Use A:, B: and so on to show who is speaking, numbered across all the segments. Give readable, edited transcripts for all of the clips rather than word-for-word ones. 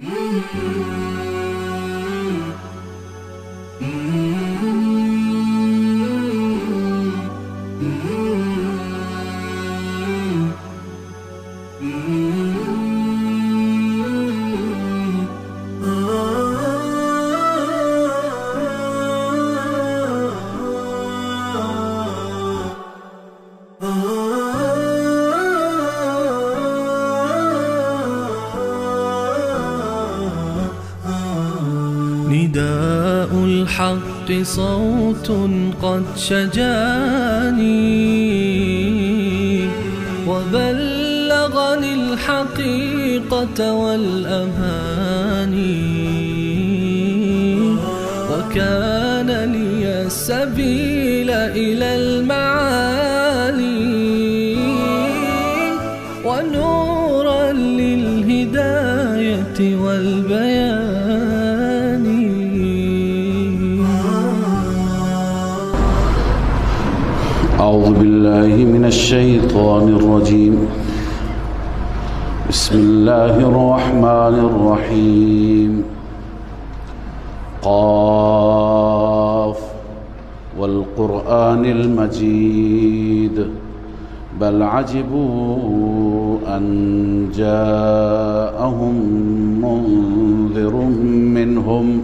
A: نداء الحق صوت قد شجاني وبلغني الحقيقة والأماني وكان لي السبيل إلى المعالي ونورا للهداية والبيان.
B: أعوذ بالله من الشيطان الرجيم. بسم الله الرحمن الرحيم. قاف والقرآن المجيد بل عجبوا أن جاءهم منذر منهم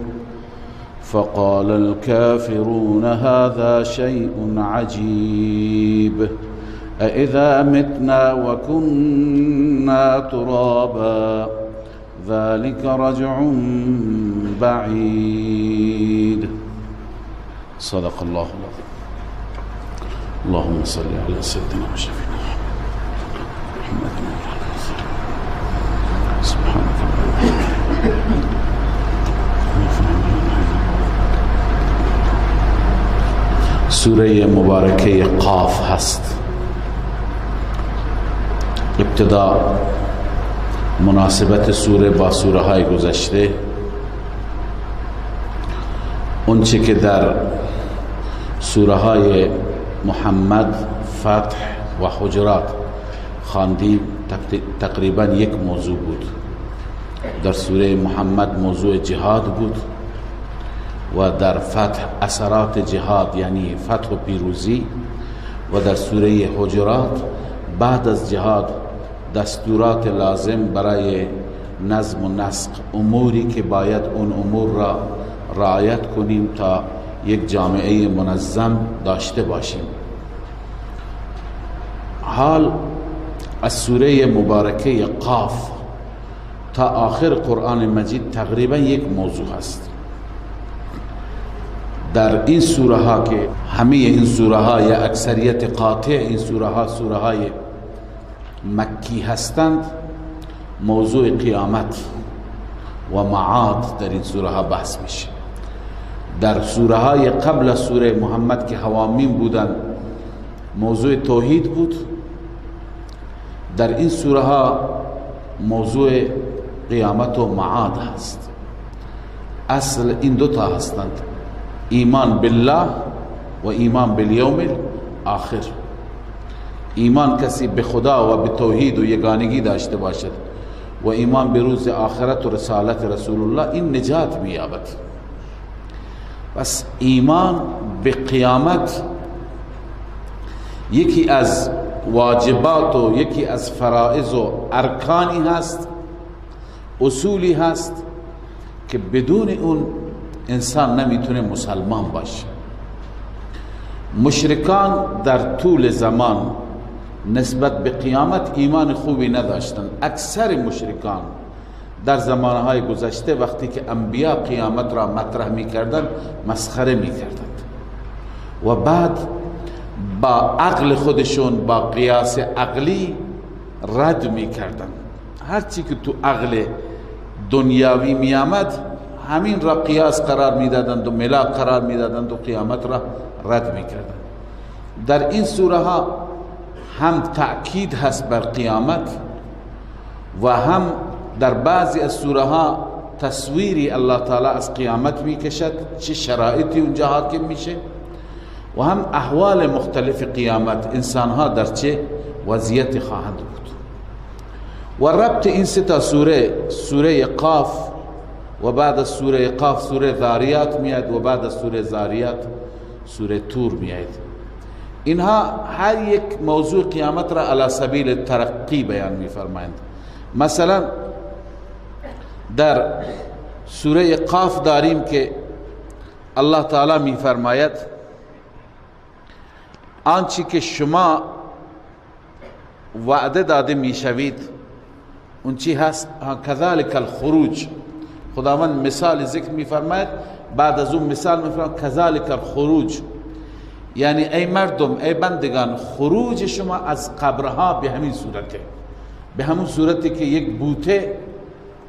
B: فقال الكافرون هذا شيء عجيب أإذا متنا وكنا ترابا ذلك رجع بعيد. صدق الله العظيم. اللهم صل على سيدنا وشفينا محمد سبحانك سوره مبارکه قاف هست. ابتدا مناسبت سوره با سوره های گذشته، اونچه که در سوره های محمد، فتح و حجرات خواندیم تقریبا یک موضوع بود. در سوره محمد موضوع جهاد بود و در فتح اثرات جهاد یعنی فتح و پیروزی، و در سوره حجرات بعد از جهاد دستورات لازم برای نظم و نسق، اموری که باید اون امور را رعایت کنیم تا یک جامعه منظم داشته باشیم. حال از سوره مبارکه قاف تا آخر قرآن مجید تقریبا یک موضوع هست. در این سوره ها که همه این سوره ها یا اکثریت قاطع این سوره های مکی هستند، موضوع قیامت و معاد در این سوره ها بحث میشه. در سوره های قبل از سوره محمد که حوامیم بودن موضوع توحید بود. در این سوره ها موضوع قیامت و معاد هست. اصل این دوتا هستند، ایمان بالله و ایمان بالیوم الاخر. ایمان کسی به خدا و به توحید و یگانگی داشته باشد و ایمان به روز آخرت و رسالت رسول الله، این نجات می‌یابد. پس ایمان به قیامت یکی از واجبات و یکی از فرائض و ارکانی هست، اصولی هست که بدون اون انسان نمیتونه مسلمان باشه. مشرکان در طول زمان نسبت به قیامت ایمان خوبی نداشتند. اکثر مشرکان در زمانهای گذشته وقتی که انبیا قیامت را مطرح میکردند مسخره میکردند و بعد با عقل خودشون با قیاس عقلی رد میکردند. هرچی که تو عقل دنیاوی میآمد همین را قیاس قرار میدادند و ملاک قرار میدادند و قیامت را رد میکردند. در این سوره ها هم تأکید هست بر قیامت و هم در بعضی از سوره ها تصویری الله تعالی از قیامت میکشد، چه شرایطی اونجا حاکم میشه و هم احوال مختلف قیامت، انسان ها در چه وضعیت خواهند بود. و ربط این سه تا سوره قاف و بعد از سوره قاف سوره ذاریات میاد و بعد از سوره ذاریات سوره طور میاد. اینها هر یک موضوع قیامت را علی سبیل ترقی بیان میفرمایند. مثلا در سوره قاف داریم که الله تعالی میفرماید آنچه که شما وعده داده میشوید اون چی هست؟ کذالک الخروج. خداوند مثال ذکر میفرماید، بعد از اون مثال میفرماید کذالک الخروج، یعنی ای مردم، ای بندگان، خروج شما از قبرها به همین صورته، به همون صورتی که یک بوته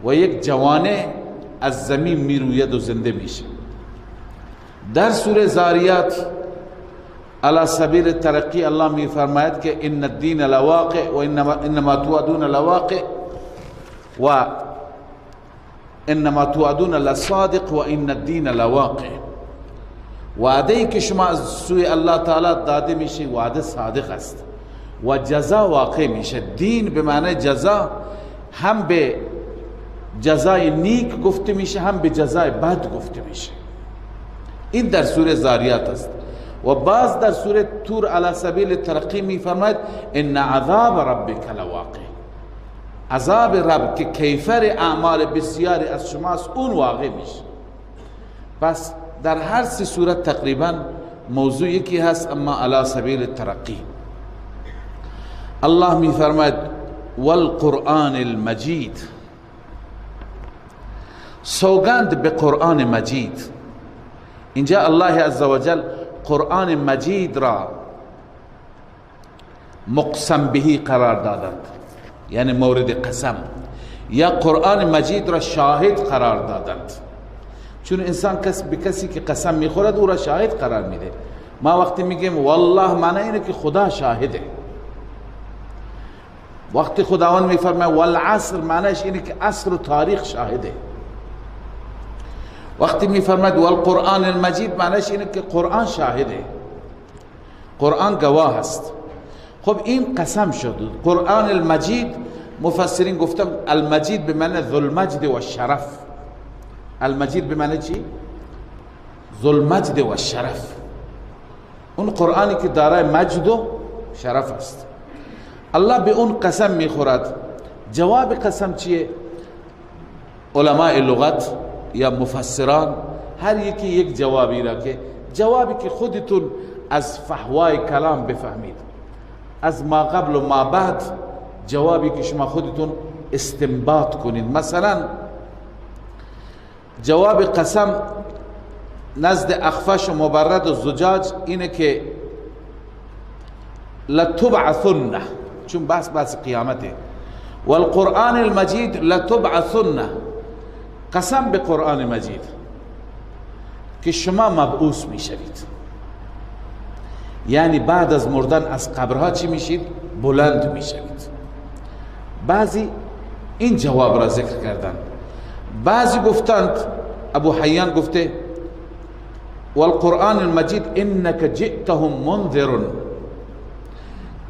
B: و یک جوانه از زمین میروید و زنده میشه. در سوره ذاریات علی سبیل ترقی الله میفرماید که ان الدین لواقع و انما توعدون لواقع و انما توعدون لصادق و ان الدین لواقع. وعده ای که شما از سوی الله تعالی داده میشه وعده صادق است و جزا واقع میشه. دین به معنی جزا، هم به جزای نیک گفته میشه هم به جزای بد گفته میشه. این در سوره ذاریات است. و باز در سوره طور علی سبیل ترقی میفرماید ان عذاب ربک لواقع. عذاب رب که کیفر اعمال بسیاری از شماست اون واقع میشه. پس در هر سی صورت تقریبا موضوع یکی هست اما علی سبیل ترقی. الله میفرماید والقرآن المجید، سوگند به قرآن مجید. اینجا الله عزوجل قرآن مجید را مقسم بهی قرار دادند، یعنی مورد قسم، یا قرآن مجید را شاهد قرار دادند. چون انسان به کسی که قسم میخورد او را شاهد قرار میده. ما وقتی میگیم والله معنی اینه که خدا شاهده. وقتی خداوند میفرماید والعصر معنیش اینه که عصر و تاریخ شاهده. وقتی میفرماید والقرآن المجید معنیش اینه که قرآن شاهده، قرآن گواه است. خب این قسم شد. قرآن المجید مفسرین گفتن المجید به معنی ذو المجد و الشرف. المجید به معنی چی؟ ذو المجد و الشرف، اون قرآنی که دارای مجد و شرف است. الله به اون قسم میخورد. جواب قسم چیه؟ علماء لغت یا مفسران هر یکی یک جوابی را که جوابی که خودتون از فحوای کلام بفهمید، از ما قبل و ما بعد، جوابی که شما خودتون استنباط کنید. مثلا جواب قسم نزد اخفش و مبرد و زجاج اینه که لتبعثن، چون بحث قیامته. والقرآن المجید لتبعثن، قسم به قرآن مجید که شما مبعوث میشوید، یعنی بعد از مردن از قبرها چی میشید؟ بلند میشوید. بعضی این جواب را ذکر کردن. بعضی گفتند، ابو حیان گفته والقرآن المجید انک جئتهم منذر،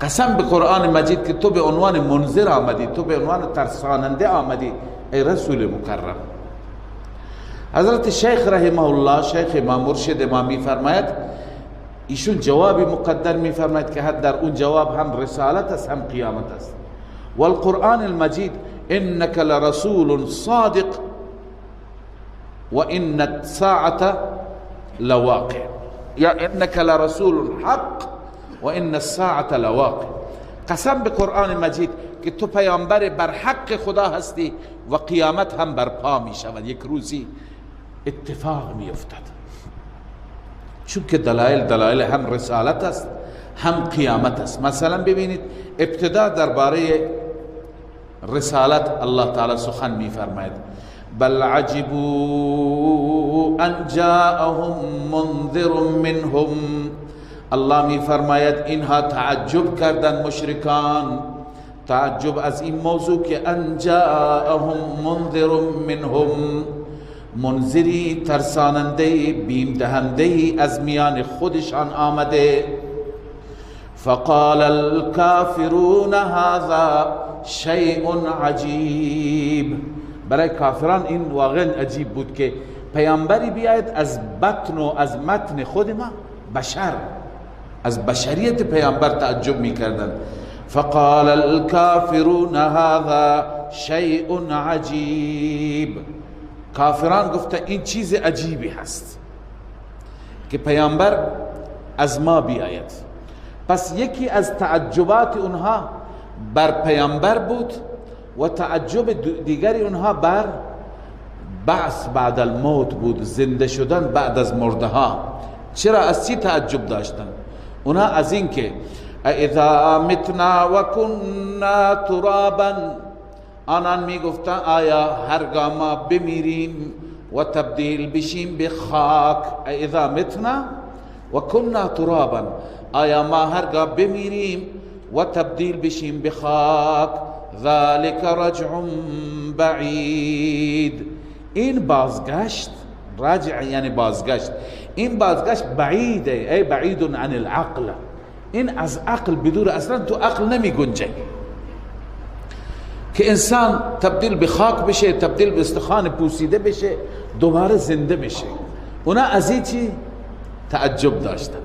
B: قسم به قرآن مجید که تو به عنوان منذر آمدی، تو به عنوان ترساننده آمدی ای رسول مکرم. حضرت شیخ رحمه الله، شیخ امام مرشد ما میفرماید، ایشون جوابی مقدر میفرماید که حد در اون جواب هم رسالت است هم قیامت است. والقرآن المجید انک لرسول صادق و ان الساعة لواقع، یا انک لرسول حق و ان الساعة لواقع. قسم به قرآن مجید که تو پیامبر بر حق خدا هستی و قیامت هم برپا می شود، یک روزی اتفاق می افتد. چون که دلایل هم رسالت است هم قیامت است. مثلا ببینید ابتدا درباره رسالت الله تعالی سخن می فرماید بل عجبوا ان جاءهم منذر منهم. الله می فرماید اینها تعجب کردن، مشرکان تعجب از این موضوع که ان جاءهم منذر منهم، منذری ترساننده بیم دهنده از میان خودشان آمده. فقال الكافرون هذا شیء عجیب، برای کافران این واقعا عجیب بود که پیامبری بیاید از بطن و از متن خود ما بشر، از بشریت پیامبر تعجب میکردند. فقال الكافرون هذا شیء عجیب، کافران گفتن این چیز عجیبی هست که پیامبر از ما بیاید. پس یکی از تعجبات اونها بر پیامبر بود و تعجب دیگری اونها بر بعث بعد الموت بود، زنده شدن بعد از مرده ها. چرا از چی تعجب داشتن؟ اونها از این که اذا متنا و كنا ترابا، آنان می گفتن آیا هرگاه ما بمیریم و تبدیل بشیم به خاک، اذا متنا و كنا ترابا، آیا ما هرگاه بمیریم و تبدیل بشیم به خاک، ذلك رجع بعید، این بازگشت، راجع یعنی بازگشت، این بازگشت بعیده، ای بعید عن العقل، این از عقل بدور، اصلا تو عقل نمی گنجه که انسان تبدیل به خاک بشه، تبدیل به استخوان پوسیده بشه، دوباره زنده بشه. اونا از این چی تعجب داشتند،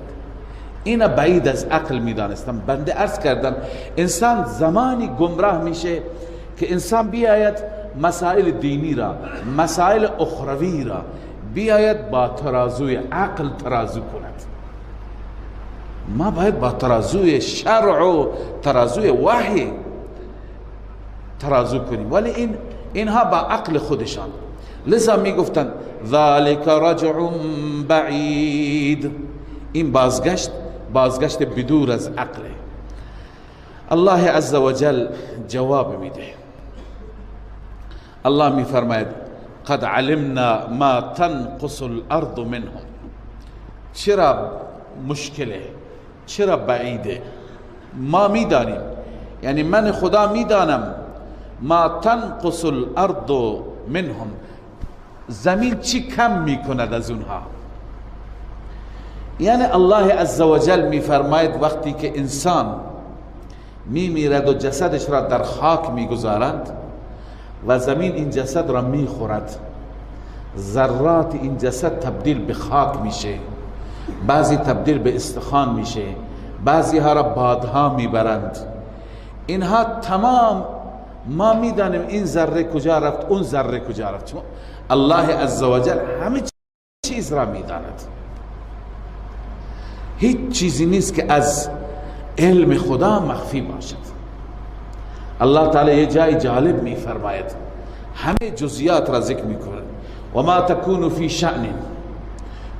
B: اینا بعید از عقل می دانستن. بنده عرض کردم انسان زمانی گمراه میشه که انسان بیاید مسائل دینی را، مسائل اخروی را بیاید با ترازوی عقل ترازو کند. ما باید با ترازوی شرع و ترازوی وحی ترازو کنیم، ولی اینها با عقل خودشان. لذا می گفتن ذالک رجع بعید، این بازگشت بدور از عقل. الله عز و جل جواب میده. الله می فرماید قد علمنا ما تنقص الارض منهم. چرا مشکله؟ چرا بعیده؟ ما میدانیم، یعنی من خدا میدانم ما تنقص الارض منهم، زمین چی کم میکند از اونها. یعنی الله عز و جل میفرماید وقتی که انسان میمیرد و جسدش را در خاک میگذارند و زمین این جسد را میخورد، ذرات این جسد تبدیل به خاک میشه، بعضی تبدیل به استخوان میشه، بعضی ها را بادها میبرند. اینها تمام ما میدانیم این ذره کجا رفت، اون ذره کجا رفت، چون الله عز و جل همه چیز را میداند. هیچ چیزی نیست که از علم خدا مخفی باشد. الله تعالی یه جای جالب میفرماید، همه جزئیات را ذکر میکنه. و ما تکون فی شأن،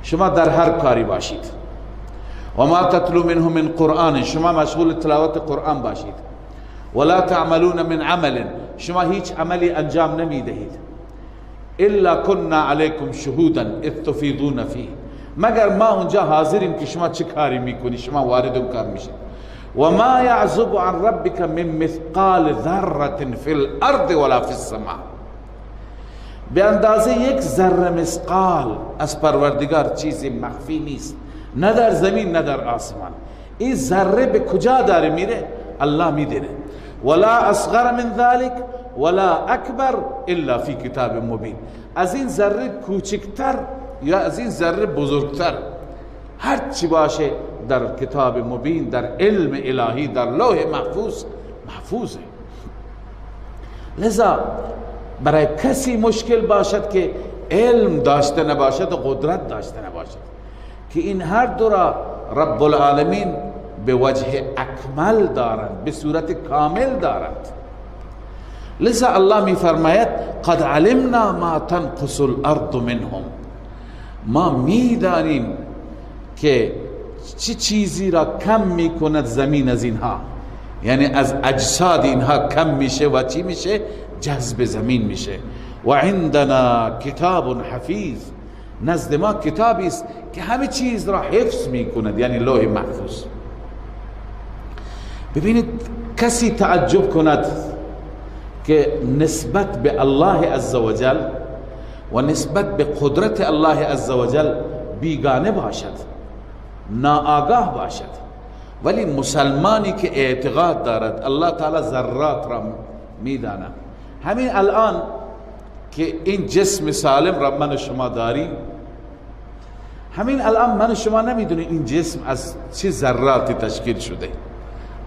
B: شما در هر کاری باشید، و ما تتلو منه من قرآن، شما مشغول تلاوت قرآن باشید، ولا تعملون من عمل، شما هیچ عملی انجام نمیدهید، الا كنا علیکم شهودا اذ تفیضون فیه، مگر ما اونجا حاضریم که شما چه کاری میکنی، شما وارد اون کار میشید. و ما یعزب عن ربک من مثقال ذره فی الارض ولا فی السماء، به اندازه یک ذره مثقال از پروردگار چیزی مخفی نیست، نه در زمین نه در آسمان. این ذره به کجا داره میره الله میدونه. ولا اصغر من ذلك ولا اکبر الا فی کتاب مبین، از این ذره کوچکتر یا از این ذره بزرگتر هر چی باشه در کتاب مبین، در علم الهی، در لوح محفوظه. لذا برای کسی مشکل باشد که علم داشته نباشد و قدرت داشته نباشد، که این هر دو را رب العالمین به وجه اکمل دارند، به صورت کامل دارند. لذا الله می فرماید قد علمنا ما تنقص الارض منهم، ما میدانیم که چه چیزی را کم میکند زمین از اینها، یعنی از اجساد اینها کم میشه و چی میشه؟ جذب زمین میشه. و عندنا کتاب حفیظ، نزد ما کتابی است که همه چیز را حفظ میکند، یعنی لوح محفوظ. ببینید کسی تعجب کند که نسبت به الله عزوجل و نسبت به قدرت الله عزوجل بیگانه باشد، ناآگاه باشد، ولی مسلمانی که اعتقاد دارد الله تعالی ذرات را میداند. همین الان که این جسم سالم را من و شما داریم. همین الان من و شما نمیدونیم این جسم از چه ذراتی تشکیل شده،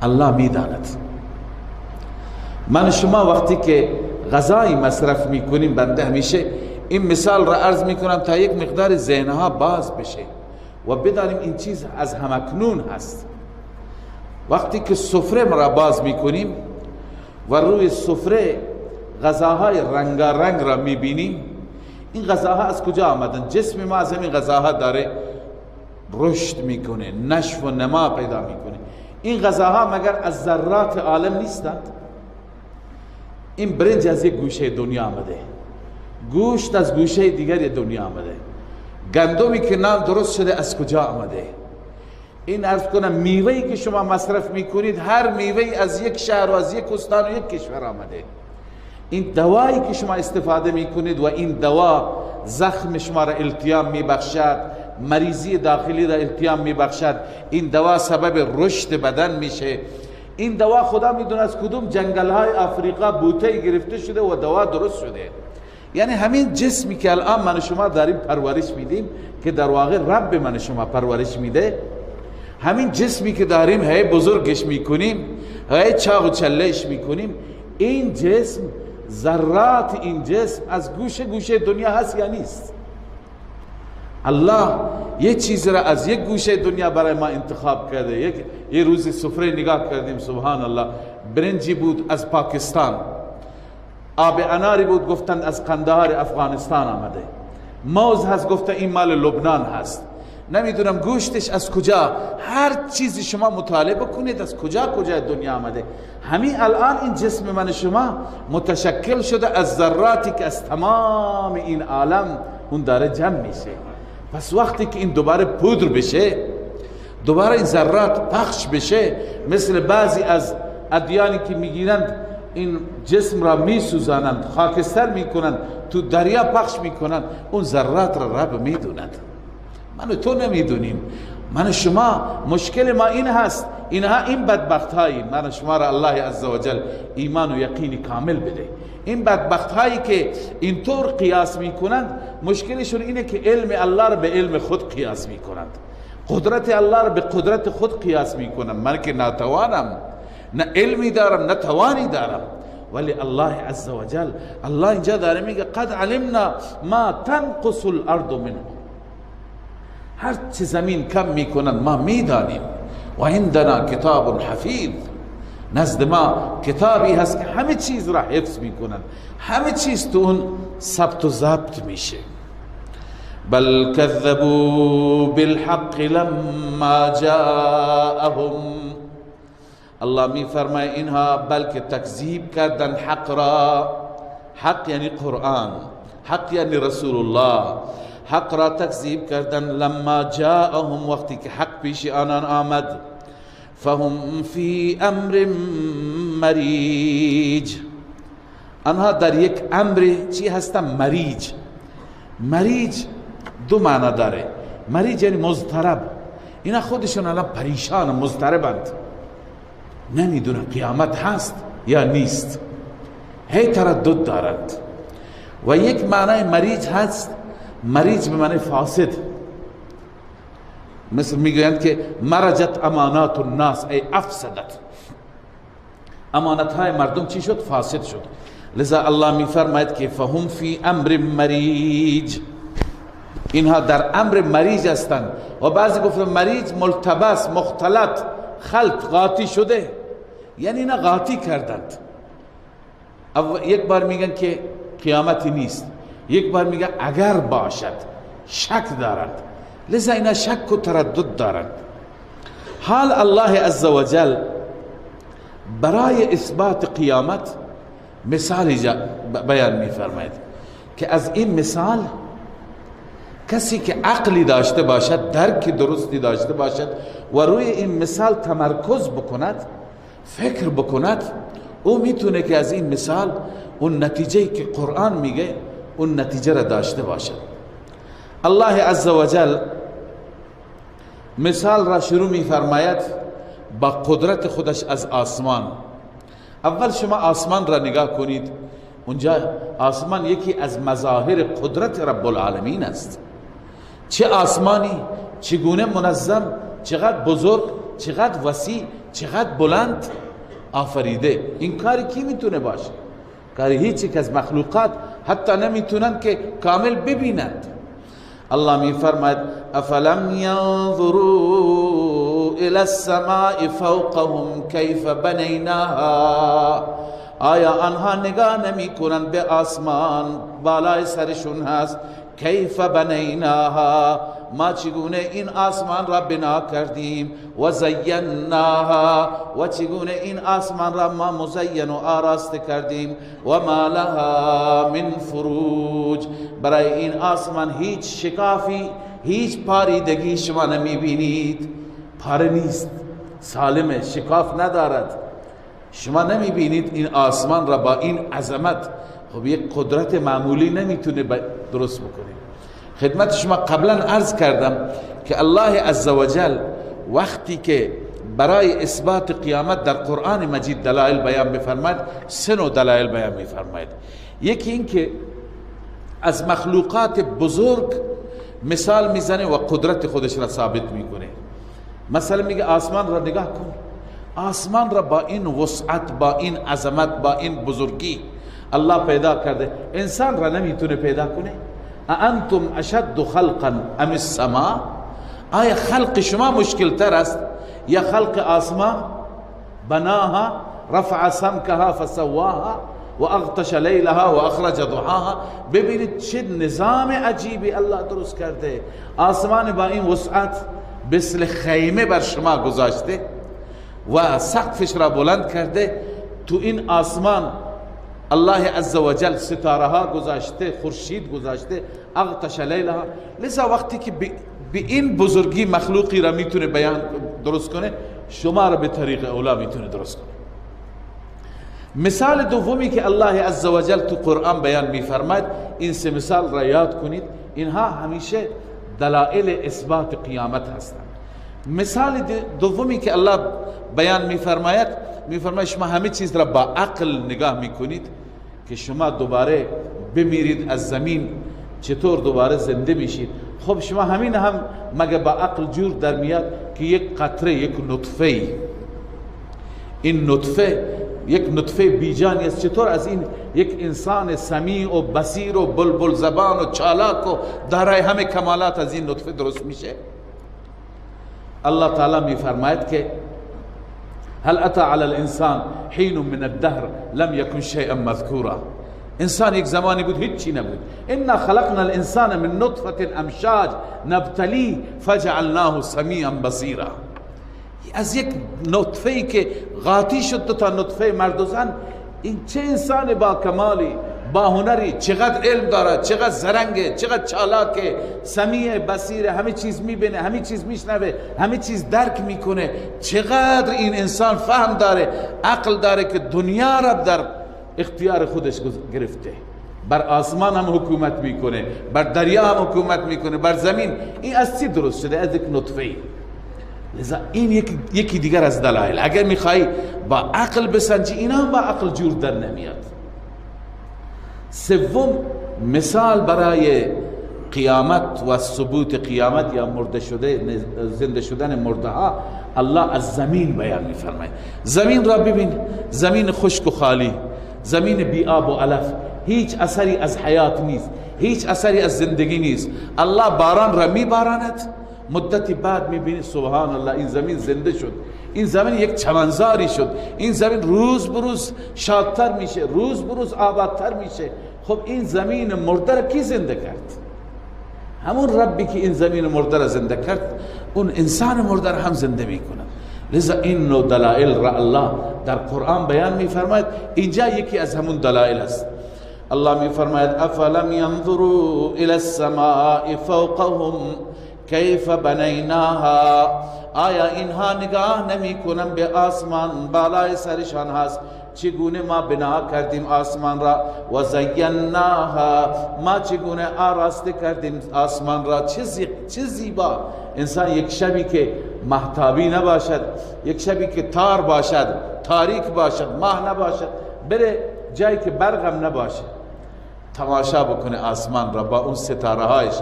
B: الله میداند. من و شما وقتی که غذایی مصرف میکنیم، بنده همیشه این مثال را عرض میکنم تا یک مقدار ذهنها باز بشه و بدانیم این چیز از همکنون هست. وقتی که سفره را باز میکنیم و روی سفره غذاهای رنگارنگ را میبینیم، این غذاها از کجا آمدن؟ جسم ما از همین غذاها داره رشد میکنه، نشو و نما پیدا میکنه. این غذاها مگر از ذرات عالم نیستند؟ این برنج از یک گوشه دنیا آمده، گوشت از گوشه دیگر دنیا آمده، گندمی که نان درست شده از کجا آمده؟ این عرض کنم میوهی که شما مصرف میکنید، هر میوهی از یک شهر و از یک استان و یک کشور آمده. این دوایی که شما استفاده میکنید و این دوا زخم شما را التیام میبخشد، مریضی داخلی را التیام میبخشد، این دوا سبب رشد بدن میشه. این دوا خدا میدونه از کدوم جنگل های آفریقا بوته گرفته شده و دوا درست شده. یعنی همین جسمی که الان من و شما داریم پرورش میدیم، که در واقع رب من و شما پرورش میده، همین جسمی که داریم هی بزرگش میکنیم، هی چاق و چلهش میکنیم، این جسم، ذرات این جسم از گوشه گوشه دنیا هست یا نیست؟ الله یه چیز را از یک گوشه دنیا برای ما انتخاب کرده. یه روز سفره نگاه کردیم، سبحان الله، برنجی بود از پاکستان، آب اناری بود گفتند از قندهار افغانستان آمده، موز هست گفته این مال لبنان هست، نمیدونم گوشتش از کجا. هر چیزی شما مطالعه بکنید از کجا دنیا آمده. همین الان این جسم من شما متشکل شده از ذراتی که از تمام این عالم اون داره جمع میشه. پس وقتی که این دوباره پودر بشه، دوباره این ذرات پخش بشه، مثل بعضی از ادیانی که میگیرند این جسم را میسوزانند، خاکستر میکنند، تو دریا پخش میکنند، اون ذرات را رب میدوند، من و تو نمیدونیم. من و شما مشکل ما این هست، اینها این بدبخت هایی، من و شما را الله عزوجل ایمان و یقین کامل بده. این بدبخت هایی که اینطور قیاس میکنند، مشکلشون اینه که علم الله را به علم خود قیاس میکنند، قدرت الله را به قدرت خود قیاس میکنند. من که ناتوانم، نه علمی دارم نه توانی دارم، ولی الله عزوجل، الله اینجا داره میگه قد علمنا ما تنقص الارض منه، هر چه زمین کم میکنن ما میدانیم. و عندنا کتاب حفیظ، نزد ما کتابی هست که همه چیز را حفظ میکنن، همه چیز تو اون ثبت و ضبط میشه. بل کذبوا بالحق لما جاءهم، الله میفرماید اینها بلکه تکذیب کردن حق را، حق یعنی قرآن، حق یعنی رسول الله، حق را تکذیب کردن لما جاءهم، وقتی که حق پیش آنان آمد. فهم فی امر مریج، آنها در یک امر چی هستن؟ مریج. مریج دو معنی داره. مریج یعنی مضطرب، اینا خودشون الان پریشان مضطربند، نمیدونن قیامت هست یا نیست، هی تردد دارند. و یک معنی مریج هست، مریج به معنی فاسد، مثل میگویند که مرجت امانات الناس ای افسدت، امانت های مردم چی شد؟ فاسد شد. لذا الله میفرماید که فهم فی امر مریج، اینها در امر مریج هستند. و بعضی گفتن مریج ملتبس، مختلط، خلط، غاطی شده، یعنی اینا غاطی کردند. یک بار میگن که قیامتی نیست، یک بار میگن اگر باشد، شک دارند. لذا اینا شک و تردد دارند. حال الله عزوجل برای اثبات قیامت مثال بیان میفرماید که از این مثال کسی که عقلی داشته باشد، درک درستی داشته باشد و روی این مثال تمرکز بکند، فکر بکند، او میتونه که از این مثال اون نتیجه که قرآن میگه اون نتیجه را داشته باشد. الله عزوجل مثال را شروع میفرماید با قدرت خودش از آسمان. اول شما آسمان را نگاه کنید، اونجا آسمان یکی از مظاهر قدرت رب العالمین است. چه آسمانی، چگونه منظم، چقدر بزرگ، چقدر وسیع، چقدر بلند آفریده. این کاری کی میتونه باشه؟ کاری هیچ یک از مخلوقات حتی نمیتونن که کامل ببینند. الله میفرماید افلم ينظروا الى السماء فوقهم كيف بنيناها، آیا آنها نگاه نمی کنند به آسمان بالای سرشون هست؟ کیف بنیناها، ما چگونه این آسمان را بنا کردیم، و زیناها، و چگونه این آسمان را ما مزین و آراسته کردیم، و ما لها من فروج، برای این آسمان هیچ شکافی، هیچ پاریدگی شما نمی بینید. پاره نیست، سالمه، شکاف ندارد. شما نمی بینید این آسمان را با این عظمت. خب یک قدرت معمولی نمیتونه درست بکنه. خدمت شما قبلا عرض کردم که الله عزوجل وقتی که برای اثبات قیامت در قرآن مجید دلائل بیان می‌فرماید، سه نوع دلائل بیان می‌فرماید. یکی این که از مخلوقات بزرگ مثال میزنه و قدرت خودش را ثابت میکنه. مثلا میگه آسمان را نگاه کن، آسمان را با این وسعت، با این عظمت، با این بزرگی الله پیدا کرده، انسان را نمیتونه پیدا کنه؟ اانتم اشد خلقا ام السماء، آیا خلق شما مشکل تر است یا خلق آسمان؟ بناها رفع سمكها فسواها و اغطش لیلها و اخرج ضحاها. ببینید چه نظام عجیبی الله درست کرده. آسمان با این وسعت مثل خیمه بر شما گذاشته و سقفش را بلند کرده. تو این آسمان الله عزوجل ستاره ها گذاشته، خورشید گذاشته، اغطش لیلها. لذا وقتی که به این بزرگی مخلوقی را میتونه بیان درست کنه، شما را به طریق اولا میتونه درست کنه. مثال دومی که الله عزوجل تو قرآن بیان میفرماید، این سه مثال را یاد کنید، اینها همیشه دلائل اثبات قیامت هستند. مثال دومی که الله بیان میفرماید شما همه چیز را با عقل نگاه میکنید که شما دوباره بمیرید از زمین چطور دوباره زنده میشید. خب شما همین هم مگه با عقل جور در میاد که یک قطره، یک نطفه، این نطفه یک نطفه بیجانی است، چطور از این یک انسان سمیع و بصیر و بلبل زبان و چالاک و دارای همه کمالات از این نطفه درست میشه؟ الله تعالی میفرماید که هل اتى على الانسان حين من الدهر لم يكن شيئا مذكورا. انسان یک زمانی بود هیچی نبود. انا خلقنا الانسان من نطفه امشاج نبتليه فجعلناه سمیعا بصیرا. از یک نطفه‌ای که قاطی شد دو تا نطفه مرد و زن، این چه انسان با کمالی، با هنری، چقدر علم دارد، چقدر زرنگه، چقدر چالاکه، سمیع بصیره، همه چیز میبینه، همه چیز میشنوه، همه چیز درک میکنه. چقدر این انسان فهم داره، عقل داره که دنیا را در اختیار خودش گرفته. بر آسمان هم حکومت میکنه، بر دریا هم حکومت میکنه، بر زمین. این از چی درست شده؟ از یک نطفه. لذا این یکی دیگر از دلایل. اگر میخوای با عقل بسنجی، اینا هم با عقل جور در نمیاد. سوم مثال برای قیامت و ثبوت قیامت یا مرده شده، زنده شدن مرده ها، الله از زمین بیان میفرماید. زمین را ببین، زمین خشک و خالی، زمین بی آب و علف، هیچ اثری از حیات نیست، هیچ اثری از زندگی نیست. الله باران را میباراند، مدتی بعد میبینی سبحان الله این زمین زنده شد، این زمین یک چمنزاری شد، این زمین روز بروز شادتر میشه، روز بروز آبادتر میشه. خب این زمین مرده را کی زنده کرد؟ همون ربی که این زمین مرده را زنده کرد، اون انسان مرده را هم زنده میکنه. لذا این نوع دلائل را الله در قرآن بیان میفرماید. اینجا یکی از همون دلائل است. الله میفرماید افلم ينظروا الى السماء فوقهم کیف بنیناها، آیا اینها نگاه نمی کنن به آسمان بالای سرشان هست چگونه ما بنا کردیم آسمان را، و زیناها، ما چگونه آراسته کردیم آسمان را. چه زیبا. انسان یک شبی که مهتابی نباشد، یک شبی که تار باشد، تاریک باشد، ماه نباشد، بره جایی که برقم نباشه تماشا بکنه آسمان را با اون ستاره هایش،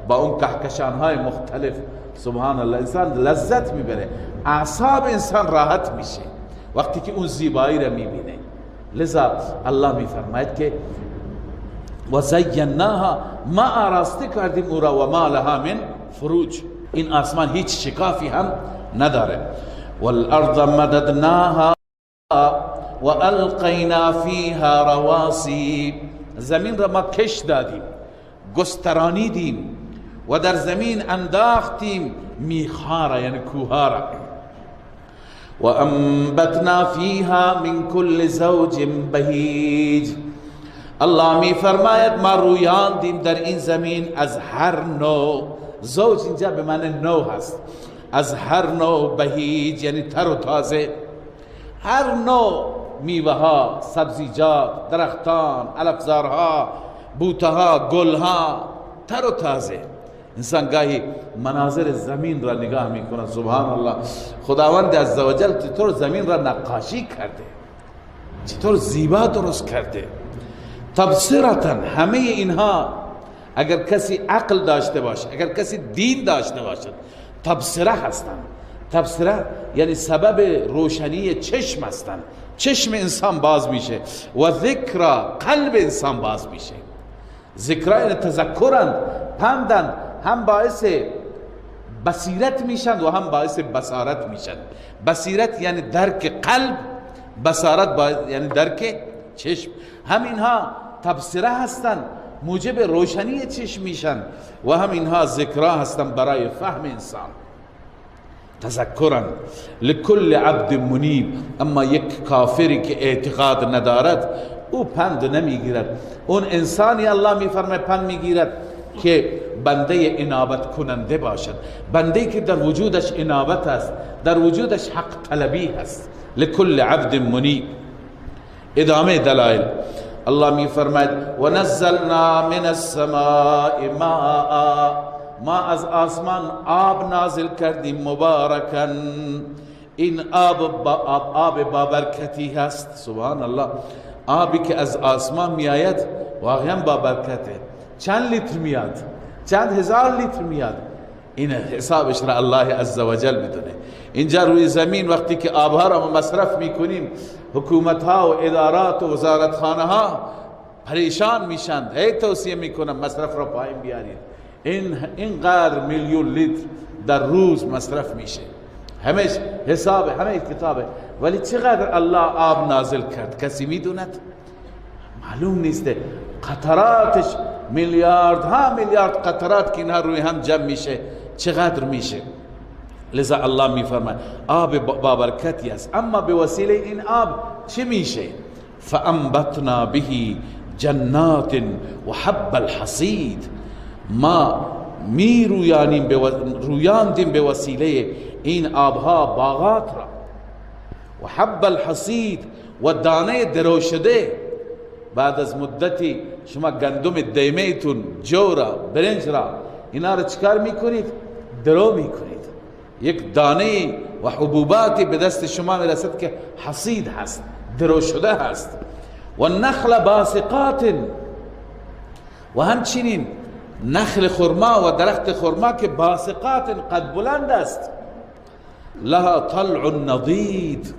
B: با اون کهکشان های مختلف. سبحان الله، انسان لذت میبره، اعصاب انسان راحت میشه وقتی که اون زیبایی را میبینه. لذا الله میفرماید که و زیناها، ما آراسته کردیم او را، و ما لها من فروج، این آسمان هیچ شکافی هم نداره. والارض مددناها و القینا فیها رواسی، زمین را ما کش دادیم، گسترانیدیم و در زمین انداختیم میخها، یعنی کوها را. و انبتنا فیها من کل زوج بهیج، الله می فرماید ما رویاندیم در این زمین از هر نوع، زوج اینجا به معنی نوع هست، از هر نوع، بهیج یعنی تر و تازه، هر نوع میوه ها، سبزیجات، درختان، علفزارها، بوته ها، گل ها، تر و تازه. انسان گاهی مناظر زمین را نگاه میکنه، سبحان الله، خداوند عزوجل چطور زمین را نقاشی کرده، چطور زیبا درست کرده. تبصرتا، همه اینها اگر کسی عقل داشته باشه، اگر کسی دین داشته باشه، تبصره هستند. تبصره یعنی سبب روشنی چشم هستند، چشم انسان باز میشه و ذکر قلب انسان باز میشه. ذکر یعنی تذکرند، پندند، هم باعث بصیرت میشند و هم باعث بصارت میشند. بصیرت یعنی درک قلب، بصارت یعنی درک چشم. هم اینها تبصره هستند، موجب روشنی چشم میشن، و هم اینها ذکرها هستند برای فهم انسان. تذکرا لکل عبد منیب، اما یک کافری که اعتقاد ندارد او پند نمیگیرد. اون انسانی الله میفرماید پند میگیرد که بنده انابت کننده باشد، بنده که در وجودش انابت است، در وجودش حق طلبی هست. لکل عبد منیب. ادامه دلائل الله میفرماید و نزلنا من السماء ماء، ما از آسمان آب نازل کردیم مبارکا، این آب بابرکتی هست. سبحان الله، آبی که از آسمان میآید واقعا بابرکته. چند لیتر میاد؟ چند هزار لیتر میاد؟ این حسابش را الله عزوجل میدونه. اینجا روی زمین وقتی که آبها را مصرف میکنیم، حکومت ها و ادارات و وزارت خانه ها پریشان میشند، هی توصیه میکنم مصرف را پایین بیارید. اینقدر میلیون لیتر در روز مصرف میشه، همش حساب، همه کتابه. ولی چقدر الله آب نازل کرد کسی میدوند؟ معلوم نیسته. قطراتش میلیاردها میلیارد قطرات که اینها روی هم جمع میشه، چقدر میشه. لذا الله میفرماید آب بابرکتی است، اما به وسیله این آب چه میشه؟ فانبتنا به جنات و حب الحصید، ما می رویاندیم به وسیله این آبها باغات را، و حب الحصید و دانه دروشده. بعد از مدتی شما گندم دیمه تون، جو را، برنج را، اینا را چکار میکنید؟ درو میکنید. یک دانه و حبوباتی به دست شما میرسد که حصید هست، درو شده هست. و نخل باسقات، و همچنین نخل خرما و درخت خرما که باسقات قد بلند است، لها طلع نضید،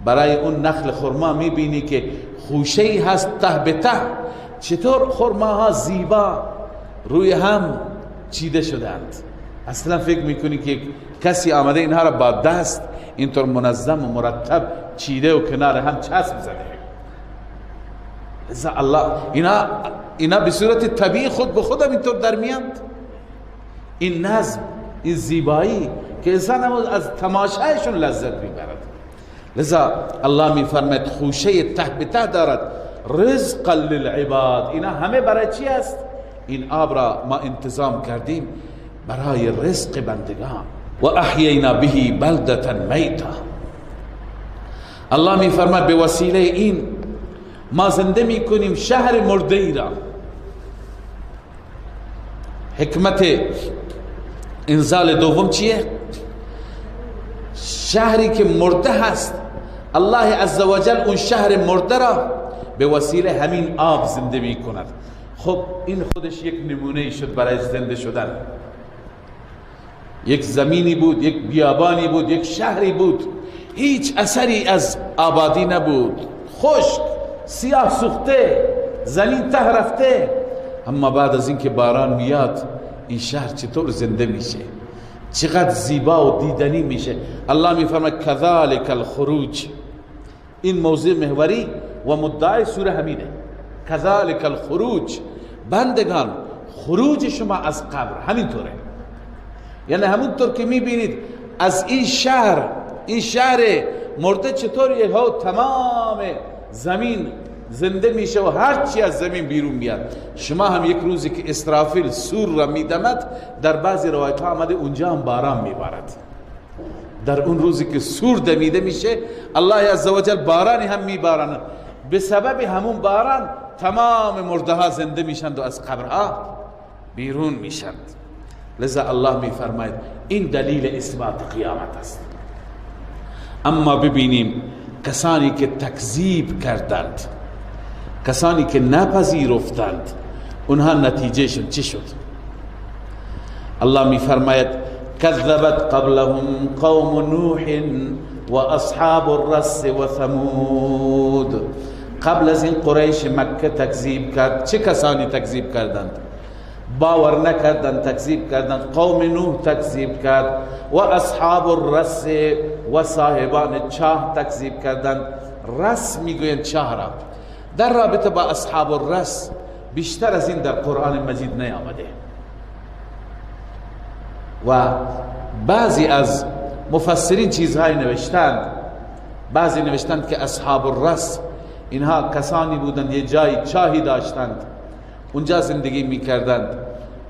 B: برای اون نخل خرما میبینی که خوشه هست ته به ته. چطور خرماها زیبا روی هم چیده شدند، اصلا فکر میکنی که کسی آمده اینها را با دست اینطور منظم و مرتب چیده و کنار هم چسب زده. لذا الله اینا به صورت طبیعی خود به خودم اینطور در میاند. این نظم، این زیبایی که انسان از تماشایشون لذت میبرد. لذا الله میفرماید خوشه ته به ته دارد. رزقا للعباد، اینا همه برای چی است؟ این آب را ما انتظام کردیم برای رزق بندگان. و احیینا به بلدة میتا، الله میفرماید به وسیله این ما زنده میکنیم شهر مرده ای را. حکمت انزال دوم چیه؟ شهری که مرده هست، الله عزوجل اون شهر مرده را به وسیله همین آب زنده می کند. خب این خودش یک نمونه شد برای زنده شدن. یک زمینی بود، یک بیابانی بود، یک شهری بود، هیچ اثری از آبادی نبود، خشک، سیاه سوخته، زمین ته رفته. اما بعد از اینکه باران میاد این شهر چطور زنده میشه، چقدر زیبا و دیدنی میشه. الله میفرماید کذالک الخروج. این موضوع محوری و مدعای سوره همینه. کذالک الخروج، بندگان خروج شما از قبر همینطوره. یعنی همونطور که میبینید از این شهر مرده چطور ها تمام زمین زنده میشه و هر چی از زمین بیرون میاد. شما هم یک روزی که اسرافیل سور را میدمد، در بعضی روایت ها آمده اونجا هم باران میبارد. در اون روزی که سور دمیده میشه الله عزوجل بارانی هم میبارند. به سبب همون باران تمام مرده ها زنده میشند و از قبرها بیرون میشند. لذا الله میفرماید این دلیل اثبات قیامت است. اما ببینیم کسانی که تکذیب کردند، کسانی که نپذیرفتند، اونها نتیجهشون چی شد؟ الله میفرماید کذبت قبلهم قوم نوح و اصحاب الرس و ثمود. قبل از این قریش مکه تکذیب کرد. چه کسانی تکذیب کردند؟ باور نکردند، تکذیب کردند. قوم نوح تکذیب کرد و اصحاب الرس و صاحبان چاه تکذیب کردند. رس میگویند چاه را. در رابطه با اصحاب الرس بیشتر از این در قرآن مجید نیامده و بعضی از مفسرین چیزهای نوشتند. بعضی نوشتند که اصحاب الرس اینها کسانی بودند یه جای چاهی داشتند، اونجا زندگی میکردند.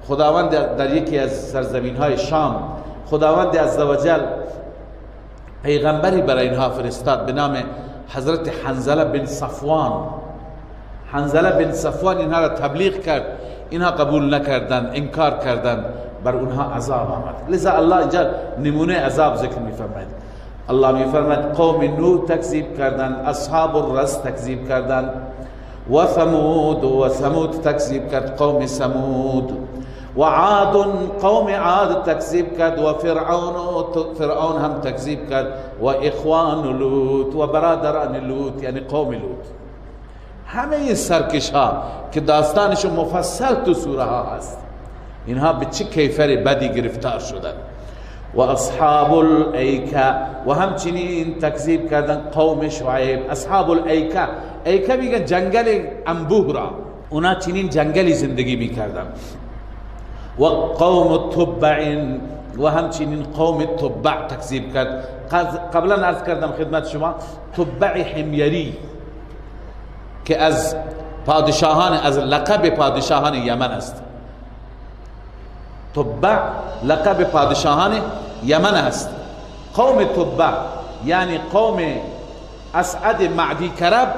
B: خداوند در یکی از سرزمین های شام خداوند عزوجل پیغمبری برای اینها فرستاد به نام حضرت حنظله بن صفوان. حنظله بن صفوان اینها را تبلیغ کرد، اینها قبول نکردند، انکار کردند، بر اونها عذاب آمد. لذا الله اینجا نمونه عذاب ذکر میفرماید. الله میفرماید قوم نوح تکذیب کردند، اصحاب الرس تکذیب کردند و ثمود تکذیب کرد قوم ثمود و عاد قوم عاد تکذیب کرد و فرعون هم تکذیب کرد و اخوان لوط و برادران لوط یعنی قوم لوط. همه این سرکش ها که داستانشون مفصل تو سوره ها هست، اینها به چه کیفر بدی گرفتار شدند. و اصحاب الایکه و همچنین تکذیب کردن قوم شعیب. اصحاب الایکه، ایکه میگن جنگل انبوه را، اونا چنین جنگلی زندگی میکردن. و قوم تبع و همچنین قوم تبع تکذیب کرد. قبلا عرض کردم خدمت شما تبع حمیری که از پادشاهان، از لقب پادشاهان یمن است. تبع لقب پادشاهان یمن است. قوم تبع یعنی قوم اسعد معدی کرب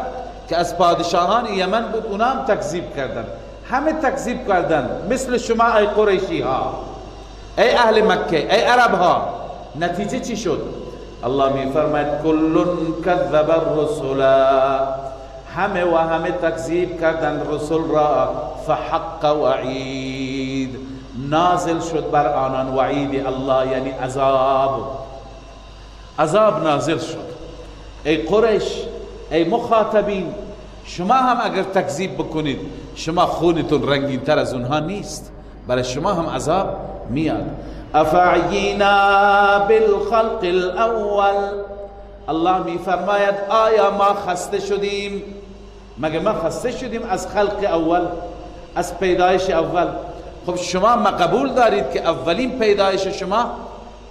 B: که از پادشاهان یمن بود، اونا هم تکذیب کردن. همه تکذیب کردن مثل شما ای قریشی ها، ای اهل مکه، ای عرب ها. نتیجه چی شد؟ الله می فرماید کل کذب الرسل، همه و همه تکذیب کردند رسول را. فحق وعید، نازل شد بر آنان وعید الله یعنی عذاب نازل شد. ای قریش، ای مخاطبین، شما هم اگر تکذیب بکنید شما خونتون رنگین تر از اونها نیست، برای شما هم عذاب میاد. افعینا بالخلق الاول، الله می فرماید آیا ما خسته شدیم؟ مگه ما خسته شدیم از خلق اول، از پیدایش اول؟ خب شما ما قبول دارید که اولین پیدایش شما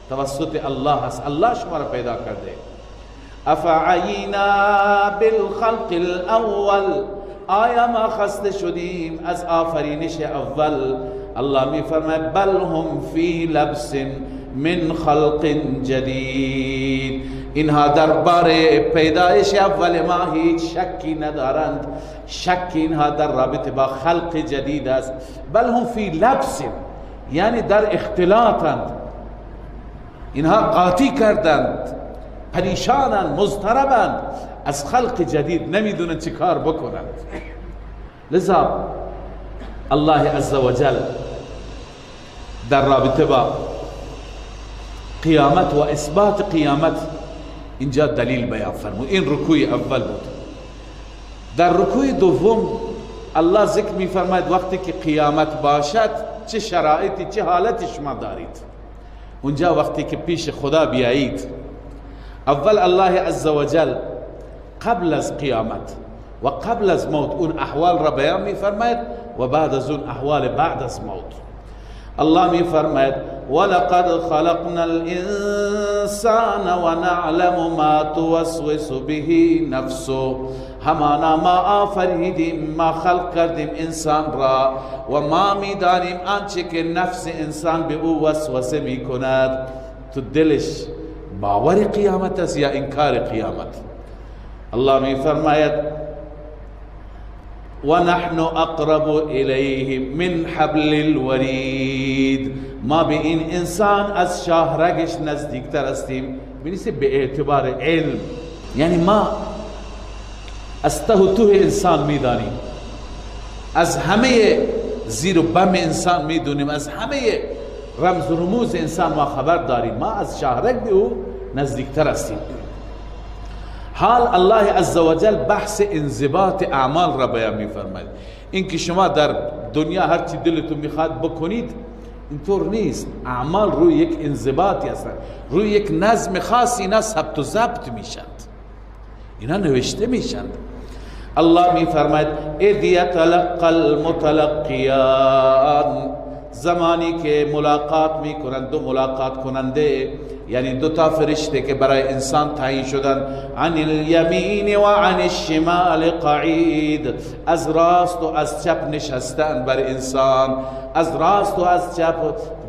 B: توسط الله هست، الله شما را پیدا کرده. افعینا بالخلق الاول، آیا ما خسته شدیم از آفرینش اول؟ الله می فرماید بل هم فی لبس من خلق جدید، اینها درباره پیدایش اول ما هیچ شکی ندارند. شک اینها در رابطه با خلق جدید است. بل هم فی لبس یعنی در اختلاطند، اینها قاطی کردند، پریشانند، مضطربند. از خلق جدید نمیدونن چی کار بکنند. لذا الله عزوجل در رابطه با قیامت و اثبات قیامت اینجا دلیل بیان فرمود. این رکوع اول بود. در رکوع دوم الله ذکر می فرماید وقتی که قیامت باشد چه شرایطی چه حالتی شما دارید. اونجا وقتی که پیش خدا بیایید، اول الله عزوجل قبل از قیامت و قبل از موت اون احوال را بیان می فرماید و بعد از اون احوال بعد از موت. الله می فرماید ولقد خلقنا الانسان ونعلم ما توسوس به نفسه، همانا ما آفریدیم، ما خلق کردیم انسان را و ما می دانیم آنچه که نفس انسان به او وسوسه می کند. تو دلش باور قیامت است یا انکار قیامت؟ الله می فرماید ونحن اقرب الیه من حبل الورید، ما به این انسان از شاهرگش نزدیکتر هستیم. بنیسه به اعتبار علم، یعنی ما از ته و ته انسان میدانیم، از همه زیر و بم انسان میدونیم، از همه رمز و رموز انسان ما خبر داریم. ما از شاهرگ به او نزدیکتر هستیم. حال الله عزوجل بحث انضباط اعمال را بیان می‌فرماید. این که شما در دنیا هر چی دلتون میخواد بکنید اینطور نیست. اعمال روی یک انضباطی هستند، روی یک نظم خاصی، اینا ثبت و ضبط میشند، اینا نوشته میشند. الله می‌فرماید اذ یتلقى المتلقیان، زمانی که ملاقات میکنند دو ملاقات کننده، یعنی دو تا فرشته که برای انسان تعیین شدن، عن الیمین و عن الشمال قعید، از راست و از چپ نشستن بر انسان، از راست و از چپ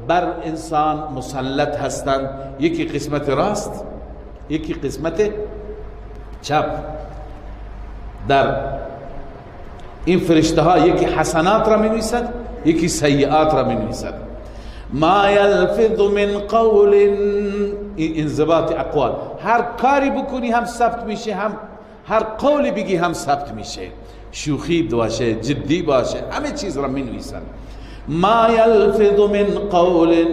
B: بر انسان مسلط هستند. یکی قسمت راست، یکی قسمت چپ. در این فرشته ها یکی حسنات را می نویسد، یکی سیئات را می نویسد. ما یلفظ من قول، انضباط اقوال، هر کاری بکنی هم ثبت میشه، هم هر قولی بگی هم ثبت میشه، شوخی باشه جدی باشه همه چیز را می نویسن. ما یلفظ من قول،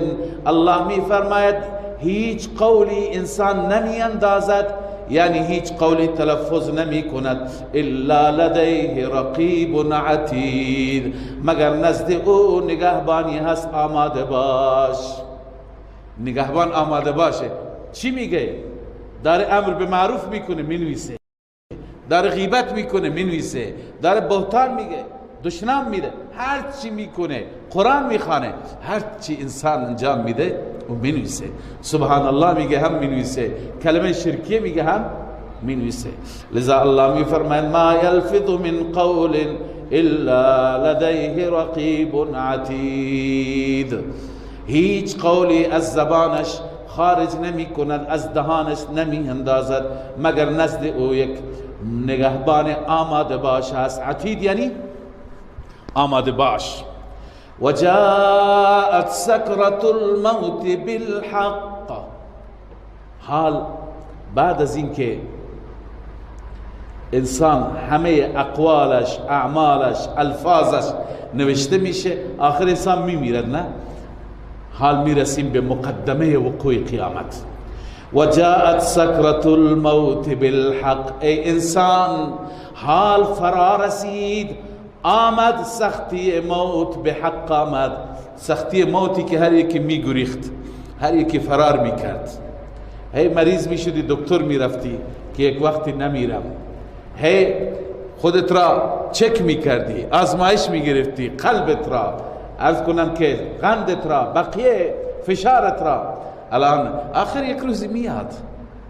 B: الله می فرماید هیچ قولی انسان نمی اندازد، یعنی هیچ قولی تلفظ نمی کند، الا لدیه رقیب عتید، مگر نزد او نگهبانی هست آماده باش. نگهبان آماده باشه. چی میگه؟ داره امر به معروف میکنه مینویسه، داره غیبت میکنه مینویسه، داره بهتان میگه، دشنام میده، هر چی میکنه، قرآن میخوانه، هر چی انسان انجام میده و مینویسه. سبحان الله میگه هم مینویسه، کلمه شرکیه میگه هم مینویسه. لذا الله میفرماید ما یلفظ من قول الا لدیه رقیب عتید، هیچ قولی از زبانش خارج نمی کند، از دهانش نمی اندازد، مگر نزد او یک نگهبان آماده باش هست. عتید یعنی آماده باش. و جاءت سکرة الموت بالحق، حال بعد از این که انسان همه اقوالش، اعمالش، الفاظش نوشته میشه، آخر انسان میمیرد، نه؟ حال میرسیم به مقدمه وقوع قیامت. و جاءت سکرة الموت بالحق، ای انسان حال فرا رسید، آمد سختی موت به حق آمد. سختی موتی که هر یکی میگریخت، هر یکی فرار میکرد. هی مریض میشدی دکتر میرفتی که یک وقتی نمیرم، هی خودت را چک میکردی، آزمایش میگرفتی، قلبت را، عرض کنم که قندت را، بقیه فشارت را. الان آخر یک روزی میاد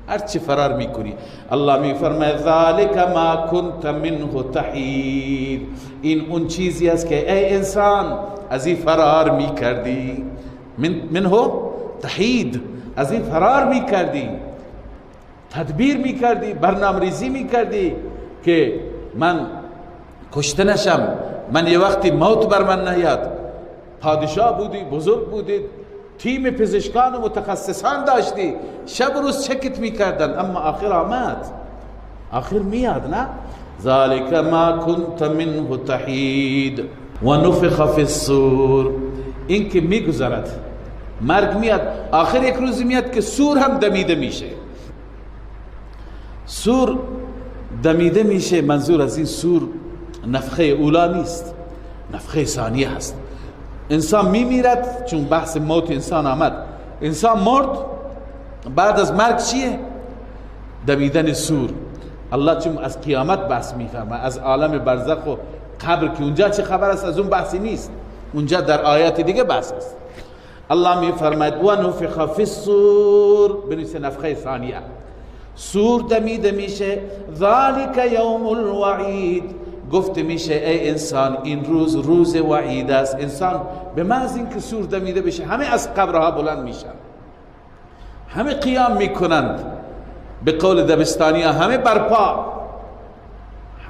B: هر چی فرار میکنی. الله میفرماید ذالک ما کنت منه تحید، این اون چیزی است که ای انسان از این فرار میکردی. منه تحید، از این فرار میکردی، تدبیر میکردی، برنامه‌ریزی میکردی که من کشته نشم، من یه وقتی موت بر من نیاد. پادشاه بودی، بزرگ بودی، تیم پزشکان و متخصصان داشتی، شب و روز چکت میکردن، اما آخر آمد. آخر میاد نه. ذالک ما کنت منه تحید و نفخ فی الصور. این که میگذرد، مرگ میاد، آخر یک روزی میاد که سور هم دمیده میشه. سور دمیده میشه، منظور از این سور نفخه اولا نیست، نفخه ثانیه هست. انسان میمیرد، چون بحث موت انسان آمد، انسان مرد، بعد از مرگ چیه؟ دمیدن سور. الله چون از قیامت بحث میفرمه، از عالم برزخ و قبر که اونجا چه خبر است، از اون بحثی نیست، اونجا در آیات دیگه بحث است. الله میفرماید و نفخ فی الصور، بنویسه نفخه ثانیه، سور دمیده میشه. ذالک یوم الوعید، گفته میشه ای انسان این روز روز وعید است. انسان به محض اینکه سور دمیده بشه همه از قبرها بلند میشن، همه قیام میکنند، به قول دبستانی ها همه برپا،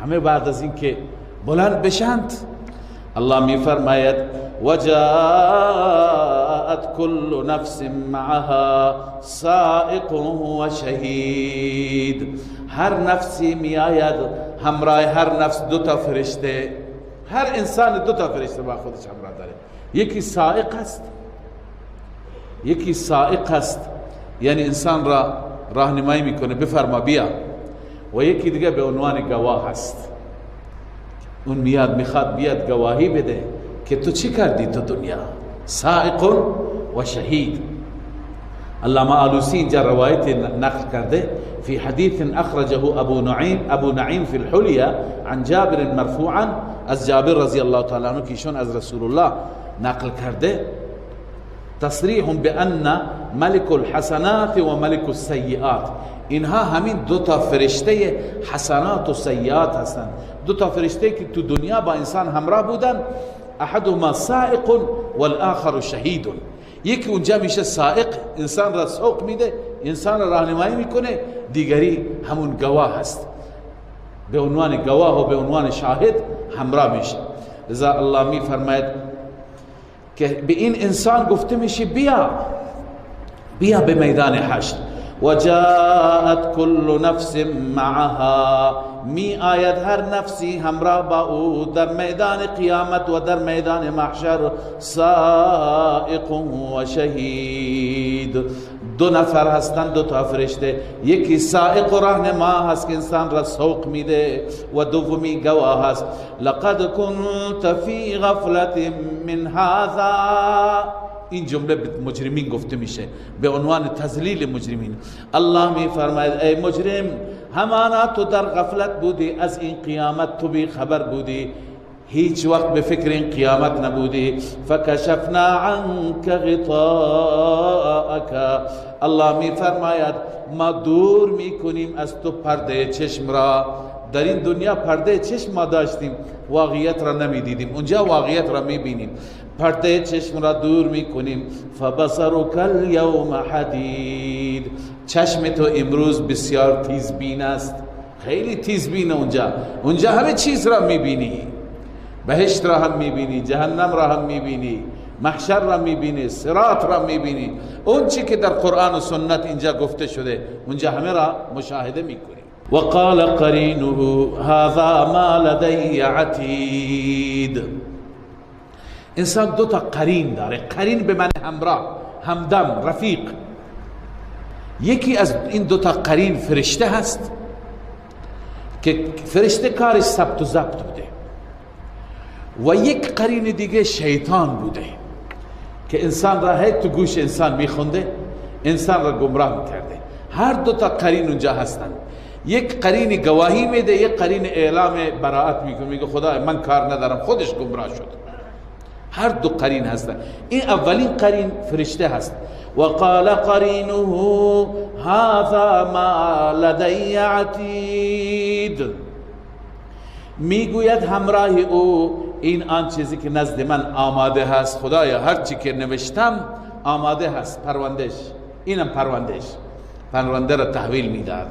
B: همه بعد از اینکه بلند بشند. الله میفرماید و جاءت كل نفس معها سائق و شهید. هر نفسی میآید همراه هر نفس دو تا فرشته، هر انسان دو تا فرشته با خودش همراه داره. یکی سائق است، یکی سائق است یعنی انسان را راهنمایی میکنه بفرما بیا، و یکی دیگه به عنوان گواه است، اون میاد میخواد بیاد گواهی بده که تو چی کردی تو دنیا. سائق و شهید. علامه آلوسی اینجا روایت نقل کرده فی حدیث اخرجه ابو نعیم فی الحلیه عن جابر مرفوعا، از جابر رضی الله تعالی عنه که ایشون از رسول الله نقل کرده، تصریح بان ملک الحسنات و ملک السیئات، اینها همین دو تا فرشته حسنات و سیئات هستند. دو تا فرشته که تو دنیا با انسان همراه بودن، احدهما سائق والآخر شهید. یکی اونجا میشه سائق، انسان را سوق میده، انسان را راهنمایی میکنه، دیگری همون گواه هست، به عنوان گواه و به عنوان شاهد همراه میشه. لذا الله میفرماید که به این انسان گفته میشه بیا به میدان حشر. و جاءت كل نفس معها، می آید هر نفسی همراه با او در میدان قیامت و در میدان محشر. سائق و شهید، دو نفر هستند، دو تا فرشته، یکی سائق و راهنما هست که انسان را سوق میده و دومی گواه هست. لقد كنت فی غفلت من هذا، این جمله به مجرمین گفته میشه به عنوان تذلیل مجرمین. الله می فرماید ای مجرم، همانا تو در غفلت بودی از این قیامت، تو بی خبر بودی، هیچ وقت به فکر این قیامت نبودی. فکشفنا عنک غطاءک، الله می فرماید ما دور می کنیم از تو پرده چشم را. در این دنیا پرده چشم ما داشتیم، واقعیت را نمی دیدیم، اونجا واقعیت را می بینیم. پرده چشم را دور می کنیم. فبصرک اليوم حدید، چشم تو امروز بسیار تیزبین است، خیلی تیزبین. اونجا همه چیز را می بینی، بهشت را هم می بینی، جهنم را هم می بینی، محشر را می بینی، صراط را می بینی، اون چی که در قرآن و سنت اینجا گفته شده اونجا همه را مشاهده می کنی. وقال قرینه هذا ما لدی عتید. انسان دو تا قرین داره، قرین به معنی همراه، همدم، رفیق. یکی از این دو تا قرین فرشته هست که فرشته کارش ثبت و ضبط بوده، و یک قرین دیگه شیطان بوده که انسان را هی تو گوش انسان میخونده، انسان را گمراه میکرده. هر دو تا قرین اونجا هستند. یک قرین گواهی میده، یک قرین اعلام براءت میکنه، میگه خدا من کار ندارم، خودش گمراه شد. هر دو قرین هستن. این اولین قرین فرشته هست. و قال قرینه هذا ما لدی عتید، میگوید همراه او این آن چیزی که نزد من آماده هست. خدایا هر چی که نوشتم آماده هست، پروندهش، اینم پرونده را تحویل میداد.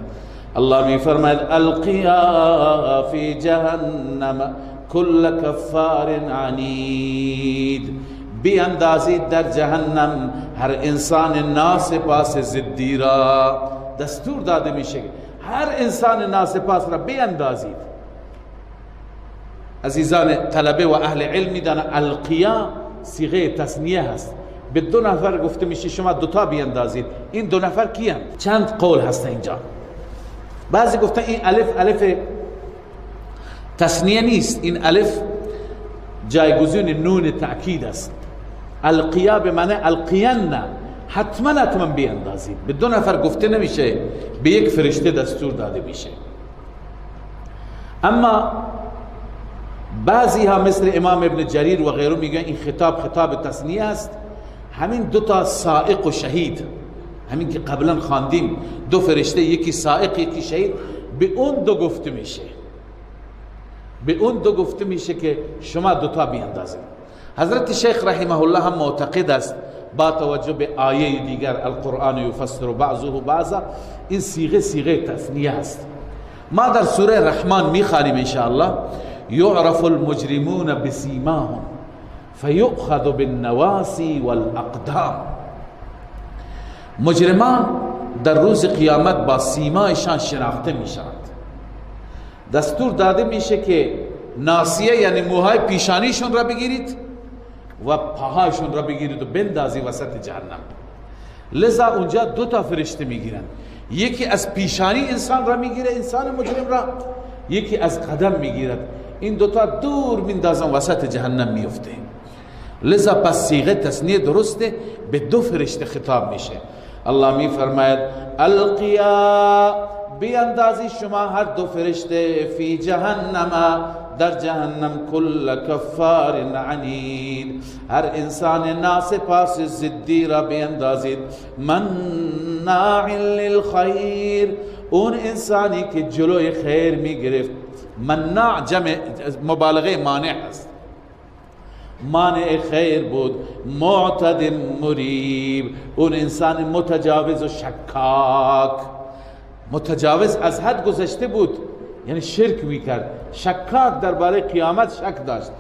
B: الله میفرماید القیا فی جهنم کل کفار عنید، بیاندازید در جهنم هر انسان ناسپاس ضدی را. دستور داده میشه هر انسان ناسپاس را بیندازید. عزیزان طلبه و اهل علم میدانن القیا صیغه تثنیه هست، به دو نفر گفته میشه شما دوتا بیندازید. این دو نفر کی هم؟ چند قول هست اینجا. بعضی گفتن این الف تثنیه نیست، این الف جایگزین نون تأکید است. القیا به معنی القین، حتما بیندازید. به دو نفر گفته نمیشه، به یک فرشته دستور داده میشه. اما بعضی ها مثل امام ابن جریر و غیره میگن این خطاب تثنیه است. همین دو تا سائق و شهید، همین که قبلا خواندیم، دو فرشته، یکی سائق یکی شهید، به اون دو گفته میشه، به اون دو گفته میشه که شما دوتا بیندازید. حضرت شیخ رحمه الله هم معتقد است با توجه به آیه دیگر القرآن یفسر بعضه بعضا، این صیغه تثنیه است. ما در سوره رحمان میخوانیم ان شاء الله یعرف المجرمون بسیماهم فیؤخذ بالنواصی والاقدام. مجرمان در روز قیامت با سیمایشان شناخته میشند. دستور داده میشه که ناصیه یعنی موهای پیشانیشون را بگیرید و پاهایشون را بگیرید و بندازی وسط جهنم. لذا اونجا دو تا فرشته میگیرن، یکی از پیشانی انسان را میگیره، انسان مجرم را، یکی از قدم میگیرد. این دوتا دور میندازن وسط جهنم میفته. لذا پس صیغه تثنیه درسته، به دو فرشته خطاب میشه. الله میفرماید القیا، بیاندازی شما هر دو فرشته، فی جهنم، در جهنم، کل کفار عنید، هر انسان ناسپاس ضدی را بیاندازید، مناع للخیر، اون انسانی که جلوی خیر میگرفت. مناع جمع مبالغه مانع است، مانع خیر بود. معتد مریب، اون انسان متجاوز و شکاک، متجاوز از حد گذشته بود، یعنی شرک میکرد، شکاک درباره قیامت شک داشت.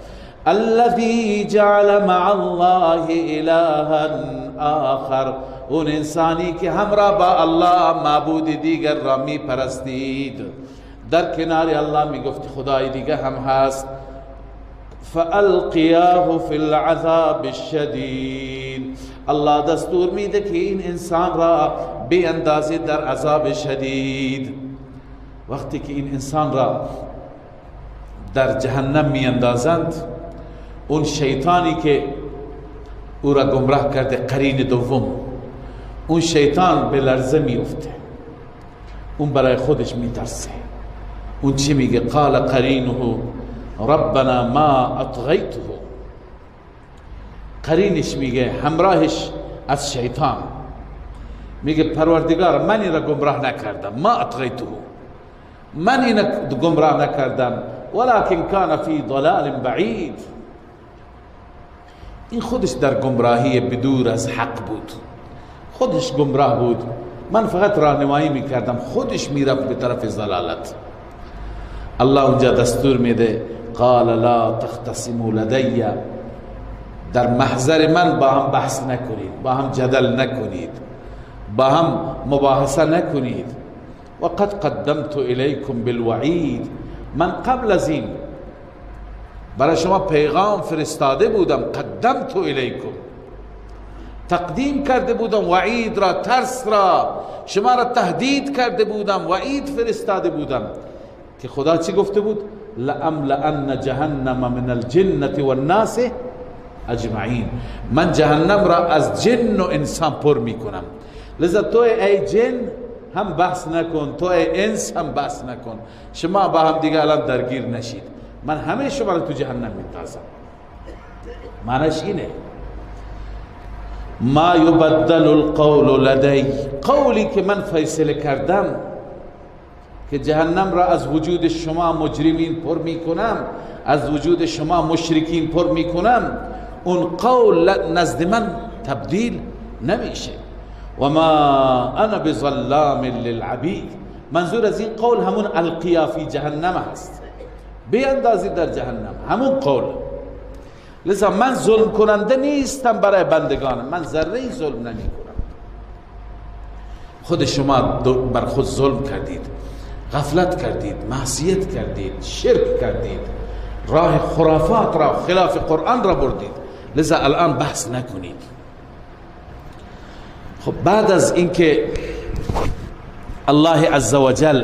B: الذي جعل مع الله الها آخر، اون انسانی که همراه با الله معبود دیگر را می پرستید. در کنار الله می گفت خدای دیگر هم هست. فالقیاه فی العذاب الشدید، الله دستور میده که این انسان را بیندازید در عذاب شدید. وقتی که این انسان را در جهنم میاندازند، اون شیطانی که او را گمراه کرده، قرین دوم، اون شیطان به لرزه میفته، اون برای خودش میترسه. اون چی میگه؟ قال قرینه ربنا ما اطغیته، قرینش میگه، همراهش از شیطان میگه پروردگار من این را گمراه نکردم، ما اطغیته، من این گمراه نکردم، ولكن کان فی ضلال بعید، این خودش در گمراهی بدور از حق بود، خودش گمراه بود، من فقط راهنمایی میکردم، خودش میرفت به طرف ضلالت. الله اونجا دستور میده قال لا تختصموا لدی، در محضر من با هم بحث نکنید، با هم جدل نکنید، با هم مباحثه نکنید. وقد قدمت الیکم بالوعید، من قبل از این برای شما پیغام فرستاده بودم. قدمت الیکم، تقدیم کرده بودم، وعید را، ترس را، شما را تهدید کرده بودم، وعید فرستاده بودم. که خدا چی گفته بود؟ لأملأن جهنم من الجنة والناس اجمعین، من جهنم را از جن و انسان پر میکنم. لذا تو ای جن هم بحث نکن، تو ای انس هم بحث نکن، شما با هم دیگه الان درگیر نشید، من همه شما را تو جهنم میتازم. معنیش اینه ما یبدل القول لدی، قولی که من فیصله کردم که جهنم را از وجود شما مجرمین پر میکنم، از وجود شما مشرکین پر میکنم، اون قول نزد من تبدیل نمیشه. و ما انا بظلام للعبید، منظور از این قول همون القیا فی جهنم هست، بیاندازید در جهنم، همون قول. لذا من ظلم کننده نیستم برای بندگانم، من ذره ظلم نمی کنم. خود شما بر خود ظلم کردید. غفلت کردید، معصیت کردید، شرک کردید، راه خرافات را خلاف قرآن را بردید، لذا الان بحث نکنید. خب بعد از اینکه الله عزوجل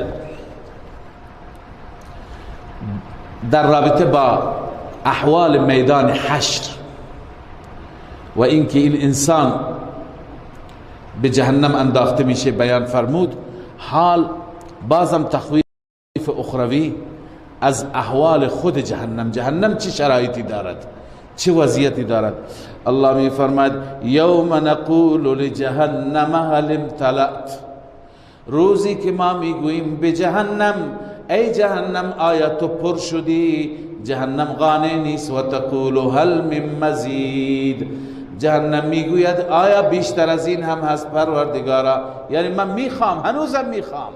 B: در رابطه با احوال میدان حشر و اینکه این انسان به جهنم انداخته میشه بیان فرمود، حال بازم تخویف اخروی از احوال خود جهنم چه شرایطی دارد، چه وضعیتی دارد. الله می فرماید یوم نقول لجهنم هل امتلأت، روزی که ما میگوییم به جهنم ای جهنم آیا تو پر شدی؟ جهنم قانع نیست. و تقول هل من مزید، جهنم میگوید آیا بیشتر از این هم هست پروردگارا؟ یعنی من میخوام، هنوزم میخوام.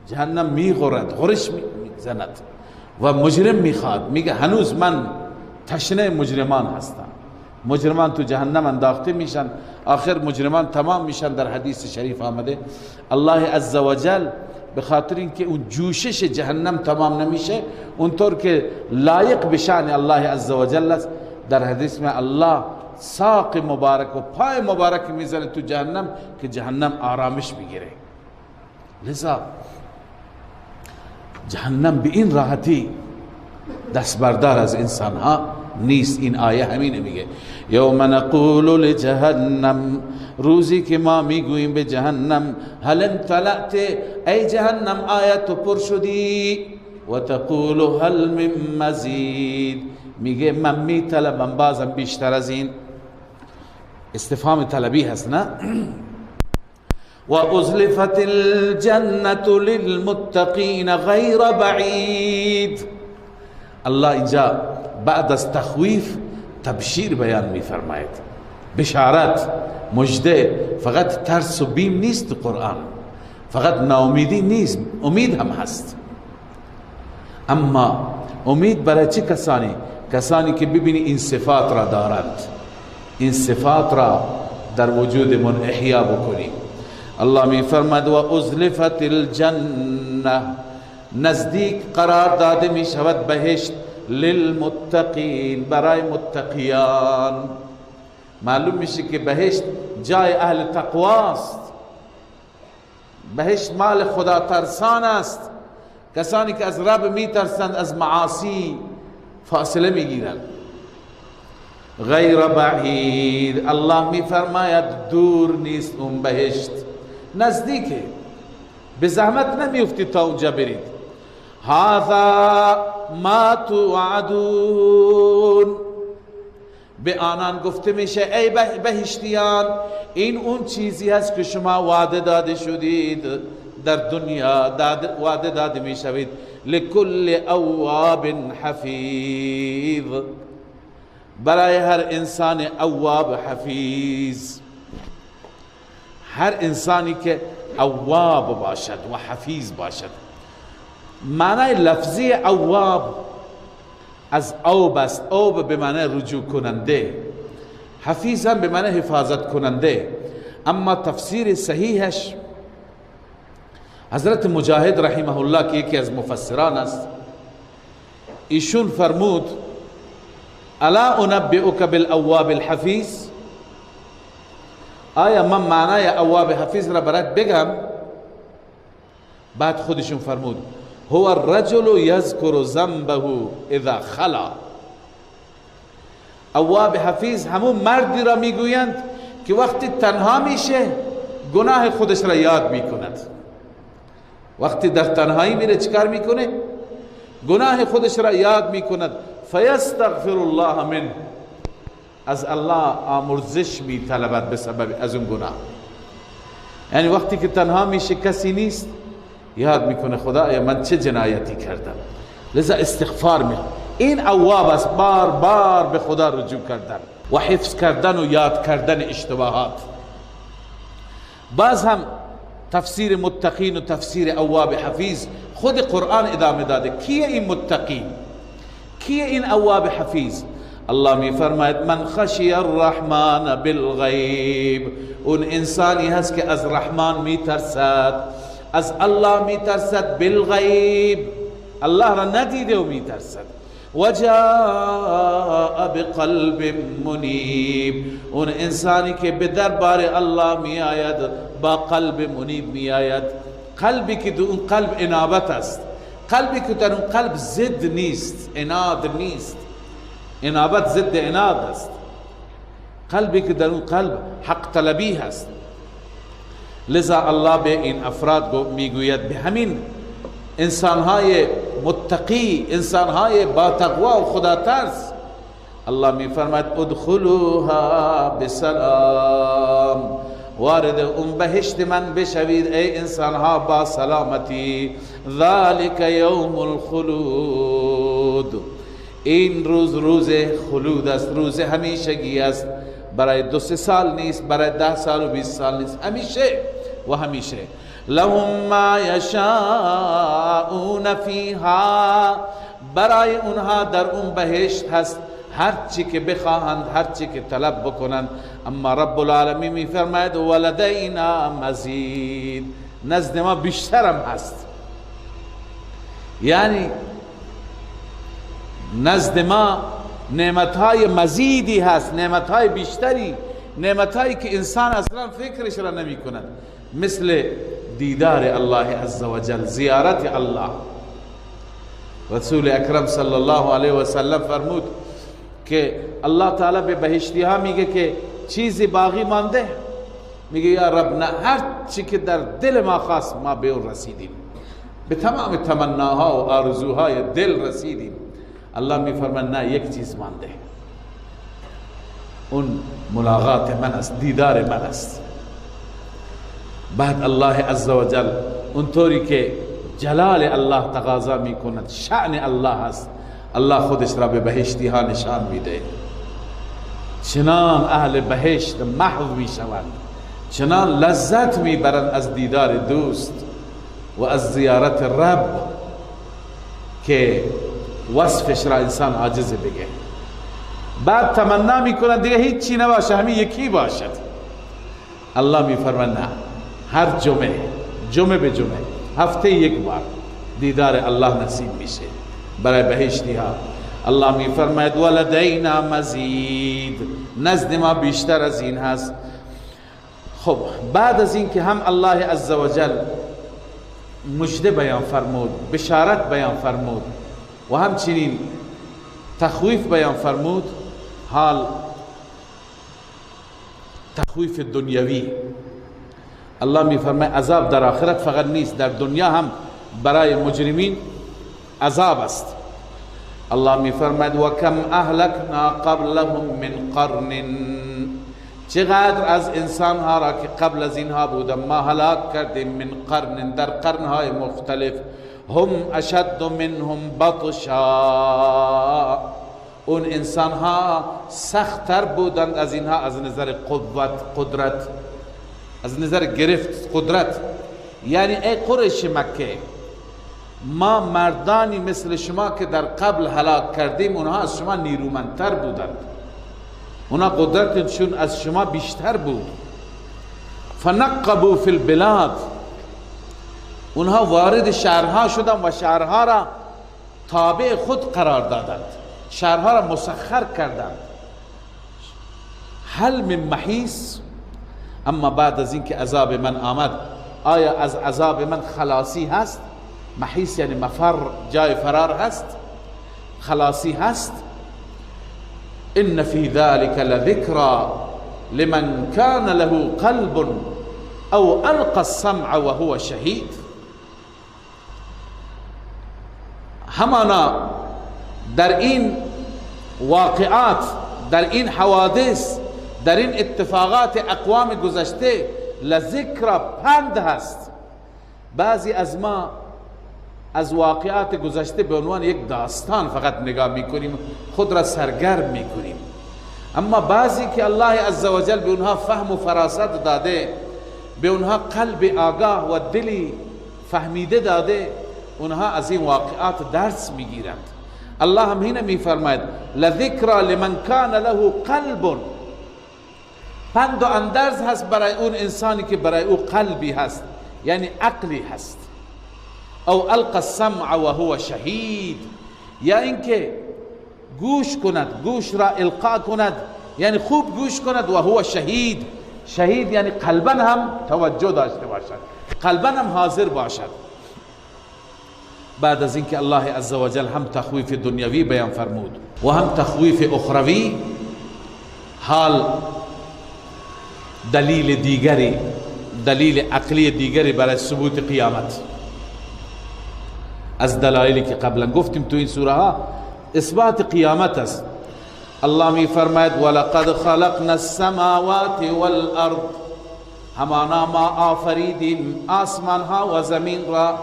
B: جهنم میغرد، غرش میزند و مجرم میخواد، میگه هنوز من تشنه مجرمان هستم. مجرمان تو جهنم انداخته میشن، آخر مجرمان تمام میشن. در حدیث شریف آمده الله عزوجل به خاطر اینکه اون جوشش جهنم تمام نمیشه، اونطور که لایق به شأن الله عزوجل است، در حدیث میں الله ساق مبارک و پای مبارک میزنه تو جهنم که جهنم آرامش بگیره. لذا جهنم به این راحتی دست بردار از انسان ها نیست. این آیه همینه میگه یوم نقول لجهنم، روزی که ما میگوییم به جهنم هل امتلأت، ای جهنم آیا تو پر شدی؟ و تقول هل من مزید، میگه من میطلبم بازم بیشتر از این. استفهام طلبی هست نه؟ و ازلفت الجنة للمتقین غیر بعید. الله اینجا بعد از تخویف تبشیر بیان میفرماید، بشارت، مجده. فقط ترس و بیم نیست قرآن، فقط ناامیدی نیست، امید هم هست. اما امید برای چه کسانی؟ کسانی که ببینی این صفات را دارند، این صفات را در وجود من احیا بکنی. الله می فرماید و ازلفت الجنه، نزدیک قرار داده می شود بهشت، للمتقین، برای متقیان. معلوم میشه که بهشت جای اهل تقواست، بهشت مال خدا ترسان است. کسانی که از رب می ترسند از معاصی فاصله می گیرند. غیر بعید، الله می فرماید دور نیست اون بهشت، نزدیکه، به زحمت نمی افتی تا اونجا برید. هذا ما توعدون، به آنان گفته میشه ای بهشتیان این اون چیزی هست که شما وعده داده شدید در دنیا، وعده داده میشوید. لکل اواب حفیظ، برای هر انسان اواب حفیظ، هر انسانی که اواب باشد و حفیظ باشد. معنی لفظی اواب از اوب است، اوب به معنی رجوع کننده، حفیظ هم به معنی حفاظت کننده. اما تفسیر صحیحش حضرت مجاهد رحمه الله که یکی از مفسران است، ایشون فرمود الا انبئک بالاواب الحفیظ، آیا من معنای اواب حفیظ را برات بگم؟ بعد خودشون فرمود هو الرجل یذکر ذنبه اذا خلا، اواب حفیظ همون مردی را میگویند که وقتی تنها میشه گناه خودش را یاد میکند. وقتی در تنهایی میره چیکار میکنه؟ گناه خودش را یاد میکند. فیستغفر الله منه، از الله آمرزش میطلبد به سبب از اون گناه. یعنی وقتی که تنها میشه کسی نیست یاد میکنه خدایا من چه جنایتی کردم، لذا استغفار می. این اواب است، بار بار به خدا رجوع کردن و حفظ کردن و یاد کردن اشتباهات. باز هم تفسیر متقین و تفسیر اواب حفیظ خود قرآن ادامه داده. کیه این متقین؟ کیه این اواب حفیظ؟ الله می فرماید من خشی الرحمن بالغیب، اون انسانی هست که از رحمان می ترسد. از الله میترسد، بالغیب الله را ندیده و میترسد. و جاء بقلب منیب، اون انسانی که به دربار الله می آید با قلب منیب می آید. قلبی که در اون قلب انابت است، قلبی که در اون قلب ضد نیست، اناد نیست. انابت ضد اناد است. قلبی که در اون قلب حق طلبی هست. لذا الله به این افراد میگوید، به همین انسانهای متقی، انسانهای با تقوا و خدا ترس، الله میفرماید ادخلوها بسلام، وارد اون بهشت من بشوید ای انسانها با سلامتی. ذالک یوم الخلود، این روز روز خلود است، روز همیشگی است. برای 2-3 سال نیست، برای 10 سال و 20 سال نیست، همیشه و همیشه. لهم ما یشاءون فیها، برای اونها در اون بهشت هست هر چی که بخواهند، هر چی که طلب بکنند. اما رب العالمین میفرماید ولدینا مزید، نزد ما بیشترم هست. یعنی نزد ما نعمتهای مزیدی هست، نعمتهای بیشتری، نعمتهایی که انسان اصلا فکرش را نمی کند، مثل دیدار الله عزوجل، زیارت الله. رسول اکرم صلی الله علیه و سلم فرمود که الله تعالی به بهشتی ها میگه که چیزی باقی مانده؟ میگه یا رب نه، هر چی که در دل ما خواست ما به اون رسیدیم، به تمام تمناها و آرزوهای دل رسیدیم. الله میفرماید نه، یک چیز مانده، اون ملاقات من است، دیدار من است. بعد الله عزوجل اونطوری که جلال الله تقاضا میکند، شأن الله است، الله خودش را به بهشتی ها نشان میده. چنان اهل بهشت محو میشوند، چنان لذت میبرند از دیدار دوست و از زیارت رب که وصفش را انسان عاجز بگه. بعد تمنا میکنند دیگه هیچ چی نباشه، همین یکی باشد. الله میفرماید نه، هر جمعه به جمعه، هفته یک بار دیدار الله نصیب میشه برای بهشتی ها. الله میفرماید ولدینا مزید، نزد ما بیشتر از این هست. خب بعد از این که هم الله عزوجل مژده بیان فرمود، بشارت بیان فرمود و همچنین تخویف بیان فرمود، حال تخویف دنیوی. الله میفرماید عذاب در آخرت فقط نیست، در دنیا هم برای مجرمین عذاب است. الله میفرماید و کم اهلکنا قبلهم من قرن، چقدر از انسان ها را که قبل از اینها بودن ما هلاک کردیم، من قرن، در قرن های مختلف. هم اشد منهم بطشا، اون انسان ها سخت تر بودند از اینها از نظر قوت، قدرت، از نظر گرفت قدرت. یعنی ای قریش مکه، ما مردانی مثل شما که در قبل هلاک کردیم اونها از شما نیرومندتر بودند، اونها قدرتشون از شما بیشتر بود. فنقبوا فی البلاد، اونها وارد شهرها شدند و شهرها را تابع خود قرار دادند، شهرها را مسخر کردند. هل من محیص، اما بعد از اینکه عذاب من آمد آیا از عذاب من خلاصی هست؟ محیص یعنی مفر، جای فرار هست، خلاصی هست. ان فی ذلک لذکرى لمن کان له قلب او القى السمع وهو شهید. همانا در این واقعات، در این حوادث، در این اتفاقات اقوام گذشته لذکر، پند هست. بعضی از ما از واقعات گذشته به عنوان یک داستان فقط نگاه میکنیم، خود را سرگرم میکنیم، اما بعضی که الله عزوجل به اونها فهم و فراست داده، به اونها قلب آگاه و دلی فهمیده داده، اونها از این واقعات درس میگیرند. الله هم هنا میفرماید لذکر لمن کان له قلب، پند و اندرز هست برای اون انسانی که برای او قلبی هست، یعنی عقلی هست. او القى السمع و هو شهید، یا اینکه گوش کند، گوش را القا کند یعنی خوب گوش کند و هو شهید. شهید یعنی قلبا هم توجه داشته باشد، قلبا هم حاضر باشد. بعد از اینکه الله عزوجل هم تخویف دنیوی بیان فرمود و هم تخویف اخروی، حال دلیل دیگری، دلیل عقلی دیگری برای ثبوت قیامت از دلایلی که قبلا گفتیم تو این سوره ها اثبات قیامت است. الله می فرماید ولقد خلقنا السماوات والارض، همانا ما آفریدیم آسمان ها و زمین را،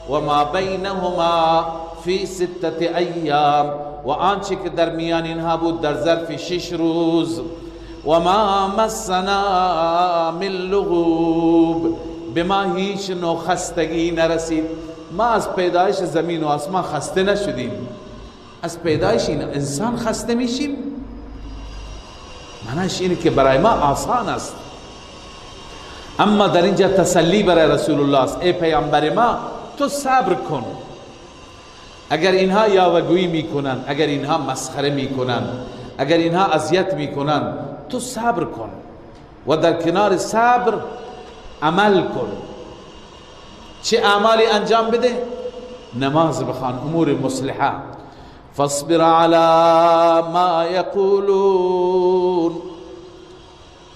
B: و ما بینهما فی 6 ایام، و آنچه که در میان اینها بود در ظرف 6 روز. و ما مسنا من لغوب، به ما هیچ نوع خستگی نرسید. ما از پیدایش زمین و آسمان خسته نشدیم. از پیدایش این انسان خسته میشیم؟ معنیش اینه که برای ما آسان است. اما در اینجا تسلی برای رسول الله است. ای پیامبر ما تو صبر کن. اگر اینها یاوه‌گویی میکنن، اگر اینها مسخره میکنن، اگر اینها اذیت میکنن، تو صبر کن و در کنار صبر عمل کن. چه اعمالی انجام بده؟ نماز بخوان، امور مصلحه. فاصبر على ما یقولون،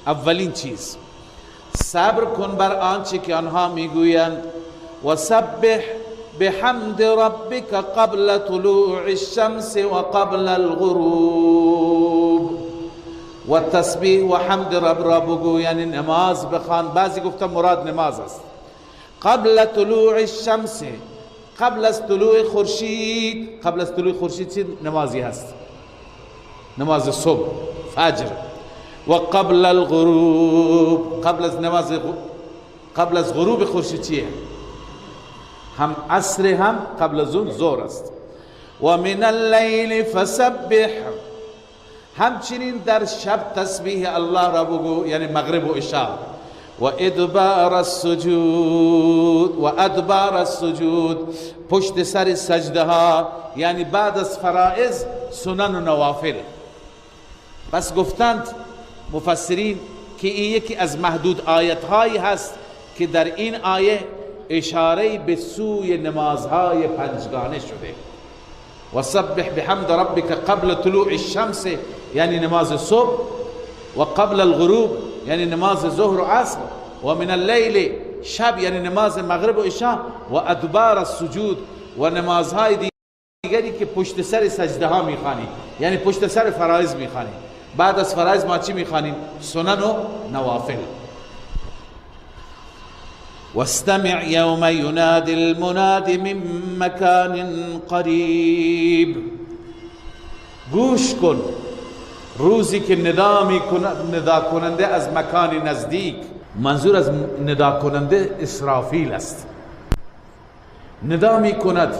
B: اولین چیز صبر کن بر آنچه که آنها میگویند. و سبح بحمد ربك قبل طلوع الشمس و قبل الغروب. و تسبیح و حمد رب را بگو، یعنی نماز بخوان. بعضی گفتن مراد نماز است. قبل طلوع الشمس، قبل از طلوع خورشید. قبل از طلوع خورشید چی نمازی هست؟ نماز صبح، فجر. و قبل الغروب، قبل از نماز قبل از غروب خورشید چیه؟ هم عصر هم قبل از اون ظهر است. و من اللیل فسبح، همچنین در شب تسبیح الله را بگو، یعنی مغرب و عشاء. و ادبار السجود، و ادبار السجود، پشت سر سجده ها، یعنی بعد از فرائض سنن و نوافل. بس گفتند مفسرین که این یکی از محدود آیت هایی هست که در این آیه اشاره به سوی نمازهای پنجگانه شده. و سبح بحمد ربک قبل طلوع الشمس، یعنی نماز صبح. و قبل الغروب، یعنی نماز ظهر و عصر. و من اللیل، شب، یعنی نماز مغرب و عشاء. و ادبار السجود، و نمازهای دیگری که پشت سر سجده ها میخوانی، یعنی پشت سر فرائض میخوانی. بعد از فرائض ما چی میخوانیم؟ سنن و نوافل. واستمع یوم ینادی المنادی من مکان قریب، گوش کن روزی که ندا کننده از مکان نزدیک. منظور از ندا کننده اسرافیل است. ندا می کند،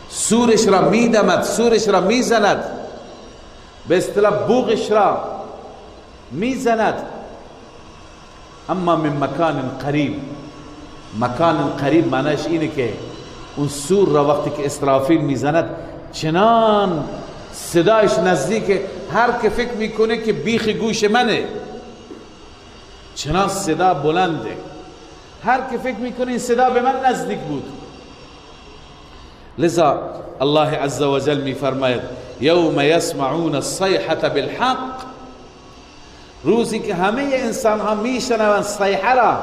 B: سورش را می دمد، سورش را می زند، به اصطلاح بوغش را می زند. اما من مکان قریب، مکان قریب معنیش اینه که اون سور را وقتی که اسرافیل می زند چنان صدایش نزدیکه، هر که فکر میکنه که بیخ گوش منه، چنان صدا بلنده. هر که فکر میکنه این صدا به من نزدیک بود. لذا الله عز وجل میفرماید یوم یسمعون الصیحة بالحق، روزی که همه انسان ها میشنوند صیحه را،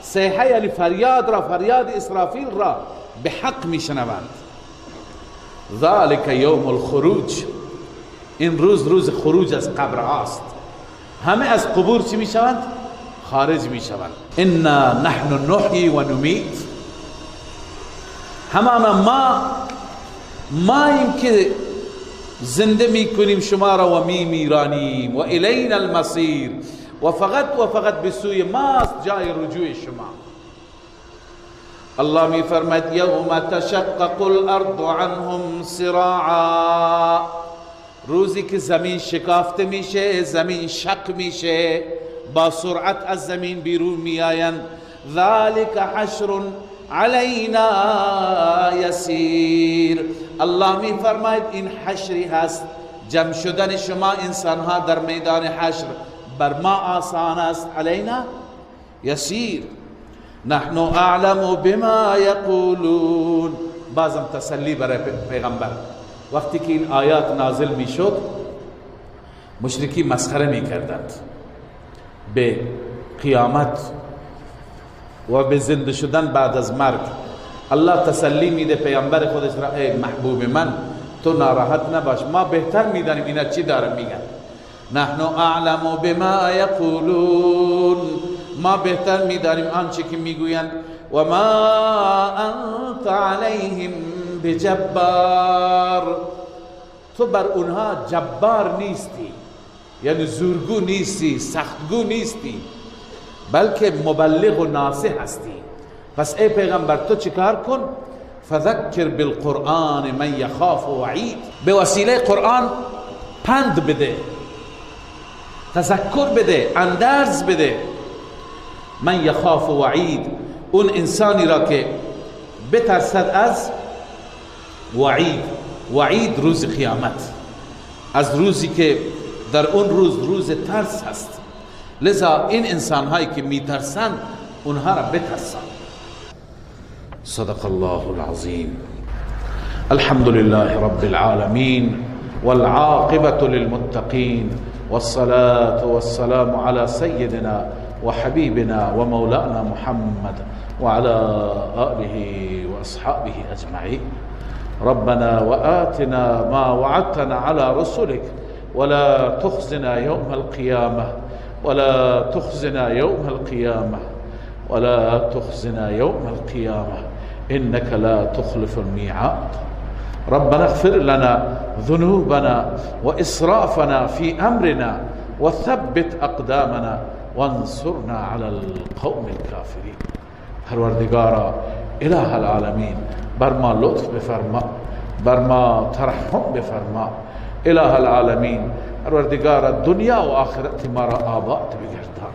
B: صیحه یعنی فریاد را، فریاد اسرافیل را به حق میشنوند. ذالک یوم الخروج، این روز روز خروج از قبر هاست. همه از قبور چی میشوند؟ خارج میشوند. انا نحن نحیی و نمیت، همانا ماییم که زنده میکنیم شما را و میمیرانیم. و الینا المصیر، و فقط به سوی ماست جای رجوع شما. الله می فرماید یوم تشقق الارض عنهم سراعا، روزی که زمین شکافته میشه، زمین شق میشه، با سرعت از زمین بیرون میآیند. ذلك حشر علینا یسیر. الله می فرماید این حشری هست، جمع شدن شما انسان ها در میدان حشر بر ما آسان است. علینا یسیر. نحن اعلم بما یقولون. بازم تسلی برای پیغمبر. وقتی که این آیات نازل می شد مشرکی مسخره می کردند به قیامت و به زنده شدن بعد از مرگ. الله تسلی میده پیامبر خودش را، ای محبوب من تو ناراحت نباش، ما بهتر میدانیم اینا چی دارن میگن. نحن اعلم بما یقولون، ما بهتر میدانیم آنچه که میگویند. و ما انت علیهم بجبار، تو بر اونها جبار نیستی، یعنی زورگو نیستی، سختگو نیستی، بلکه مبلغ و ناصح هستی. پس ای پیغمبر تو چیکار کن؟ فذکر بالقرآن من یخاف وعید، به وسیله قرآن پند بده، تذکر بده، اندرز بده. من یخاف وعید، اون انسانی را که بترسد از وعید. وعید روز قیامت، از روزی که در اون روز ترس هست. لذا این انسان هایی که میترسن اونها را بترسن. صدق الله العظیم. الحمد لله رب العالمين والعاقبة للمتقين والصلاة والسلام على سيدنا وحبيبنا ومولانا محمد وعلى آله وأصحابه أجمعين. ربنا وآتنا ما وعدتنا على رسلك ولا تخزنا يوم القيامة ولا تخزنا يوم القيامة ولا تخزنا يوم القيامة إنك لا تخلف الميعاد. ربنا اغفر لنا ذنوبنا وإسرافنا في أمرنا وثبت أقدامنا وانصرنا على القوم الكافرين. پروردگارا اله العالمین بر ما لطف بفرما، بر ما ترحم بفرما. اله العالمین پروردگارا دنیا و آخرت ما را آباد بگردان،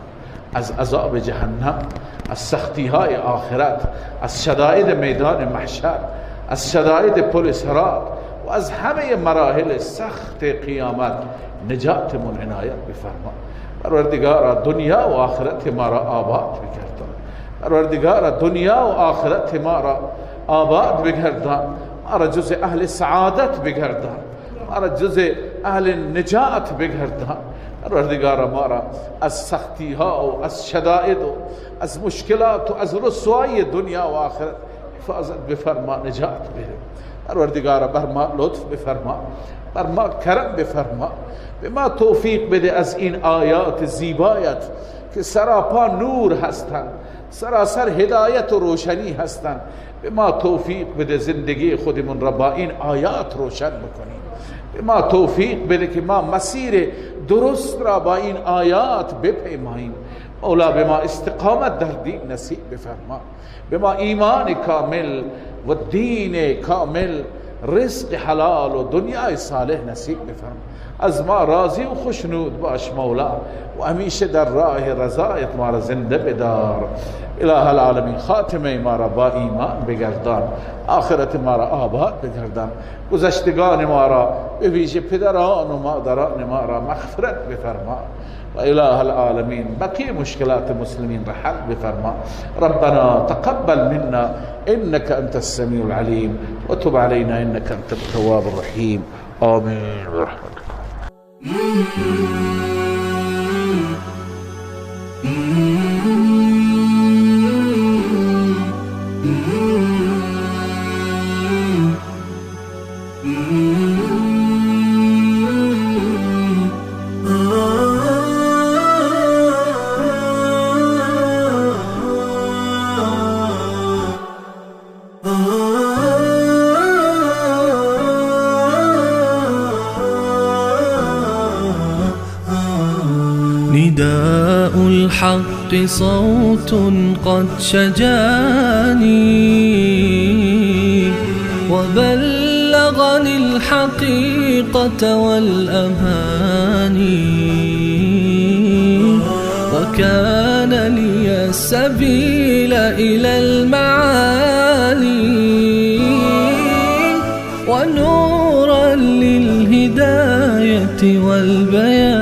B: از عذاب جهنم، از سختی های آخرت، از شدائد میدان محشر، از شدائد پل صراط و از همه مراحل سخت قیامت نجاتمون عنایت بفرما. پروردگارا دنیا و آخرت ما را آباد بگردان. پروردگارا دنیا و آخرت ما را آباد بگردان. ما را جز اهل سعادت بگردان، ما را جز اهل نجات بگردان. پروردگارا ما را از سختی ها و از شدائد و از مشکلات و از رسوایی دنیا و آخرت حفاظت بفرما، نجات بده. پروردگارا بر ما لطف بفرما، بر ما کرم بفرما، به ما توفیق بده از این آیات زیبایت که سراپا نور هستند، سراسر هدایت و روشنی هستند. به ما توفیق بده زندگی خودمون را با این آیات روشن بکنیم. به ما توفیق بده که ما مسیر درست را با این آیات بپیماییم. مولا به ما استقامت در دین نصیب بفرما، به ما ایمان کامل و دین کامل، رزق حلال و دنیای صالح نصیب بفرما. از ما راضی و خوشنود باش مولا و همیشه در راه رضایت ما را زنده بدار. اله العالمین خاتمه ما را با ایمان بگردان، آخرت ما را آباد بگردان. گذشتگان ما را به ویژه پدران و مادران ما را مغفرت بفرما و اله العالمین بقیه مشکلات مسلمین را حل بفرما. ربنا تقبل منا انك انت السميع العليم وتب علينا انك انت التواب الرحيم. آمين برحمتك.
A: نداء الحق صوت قد شجاني وبلغني الحقيقة والأماني وكان لي السبيل إلى المعالي ونورا للهداية والبيان.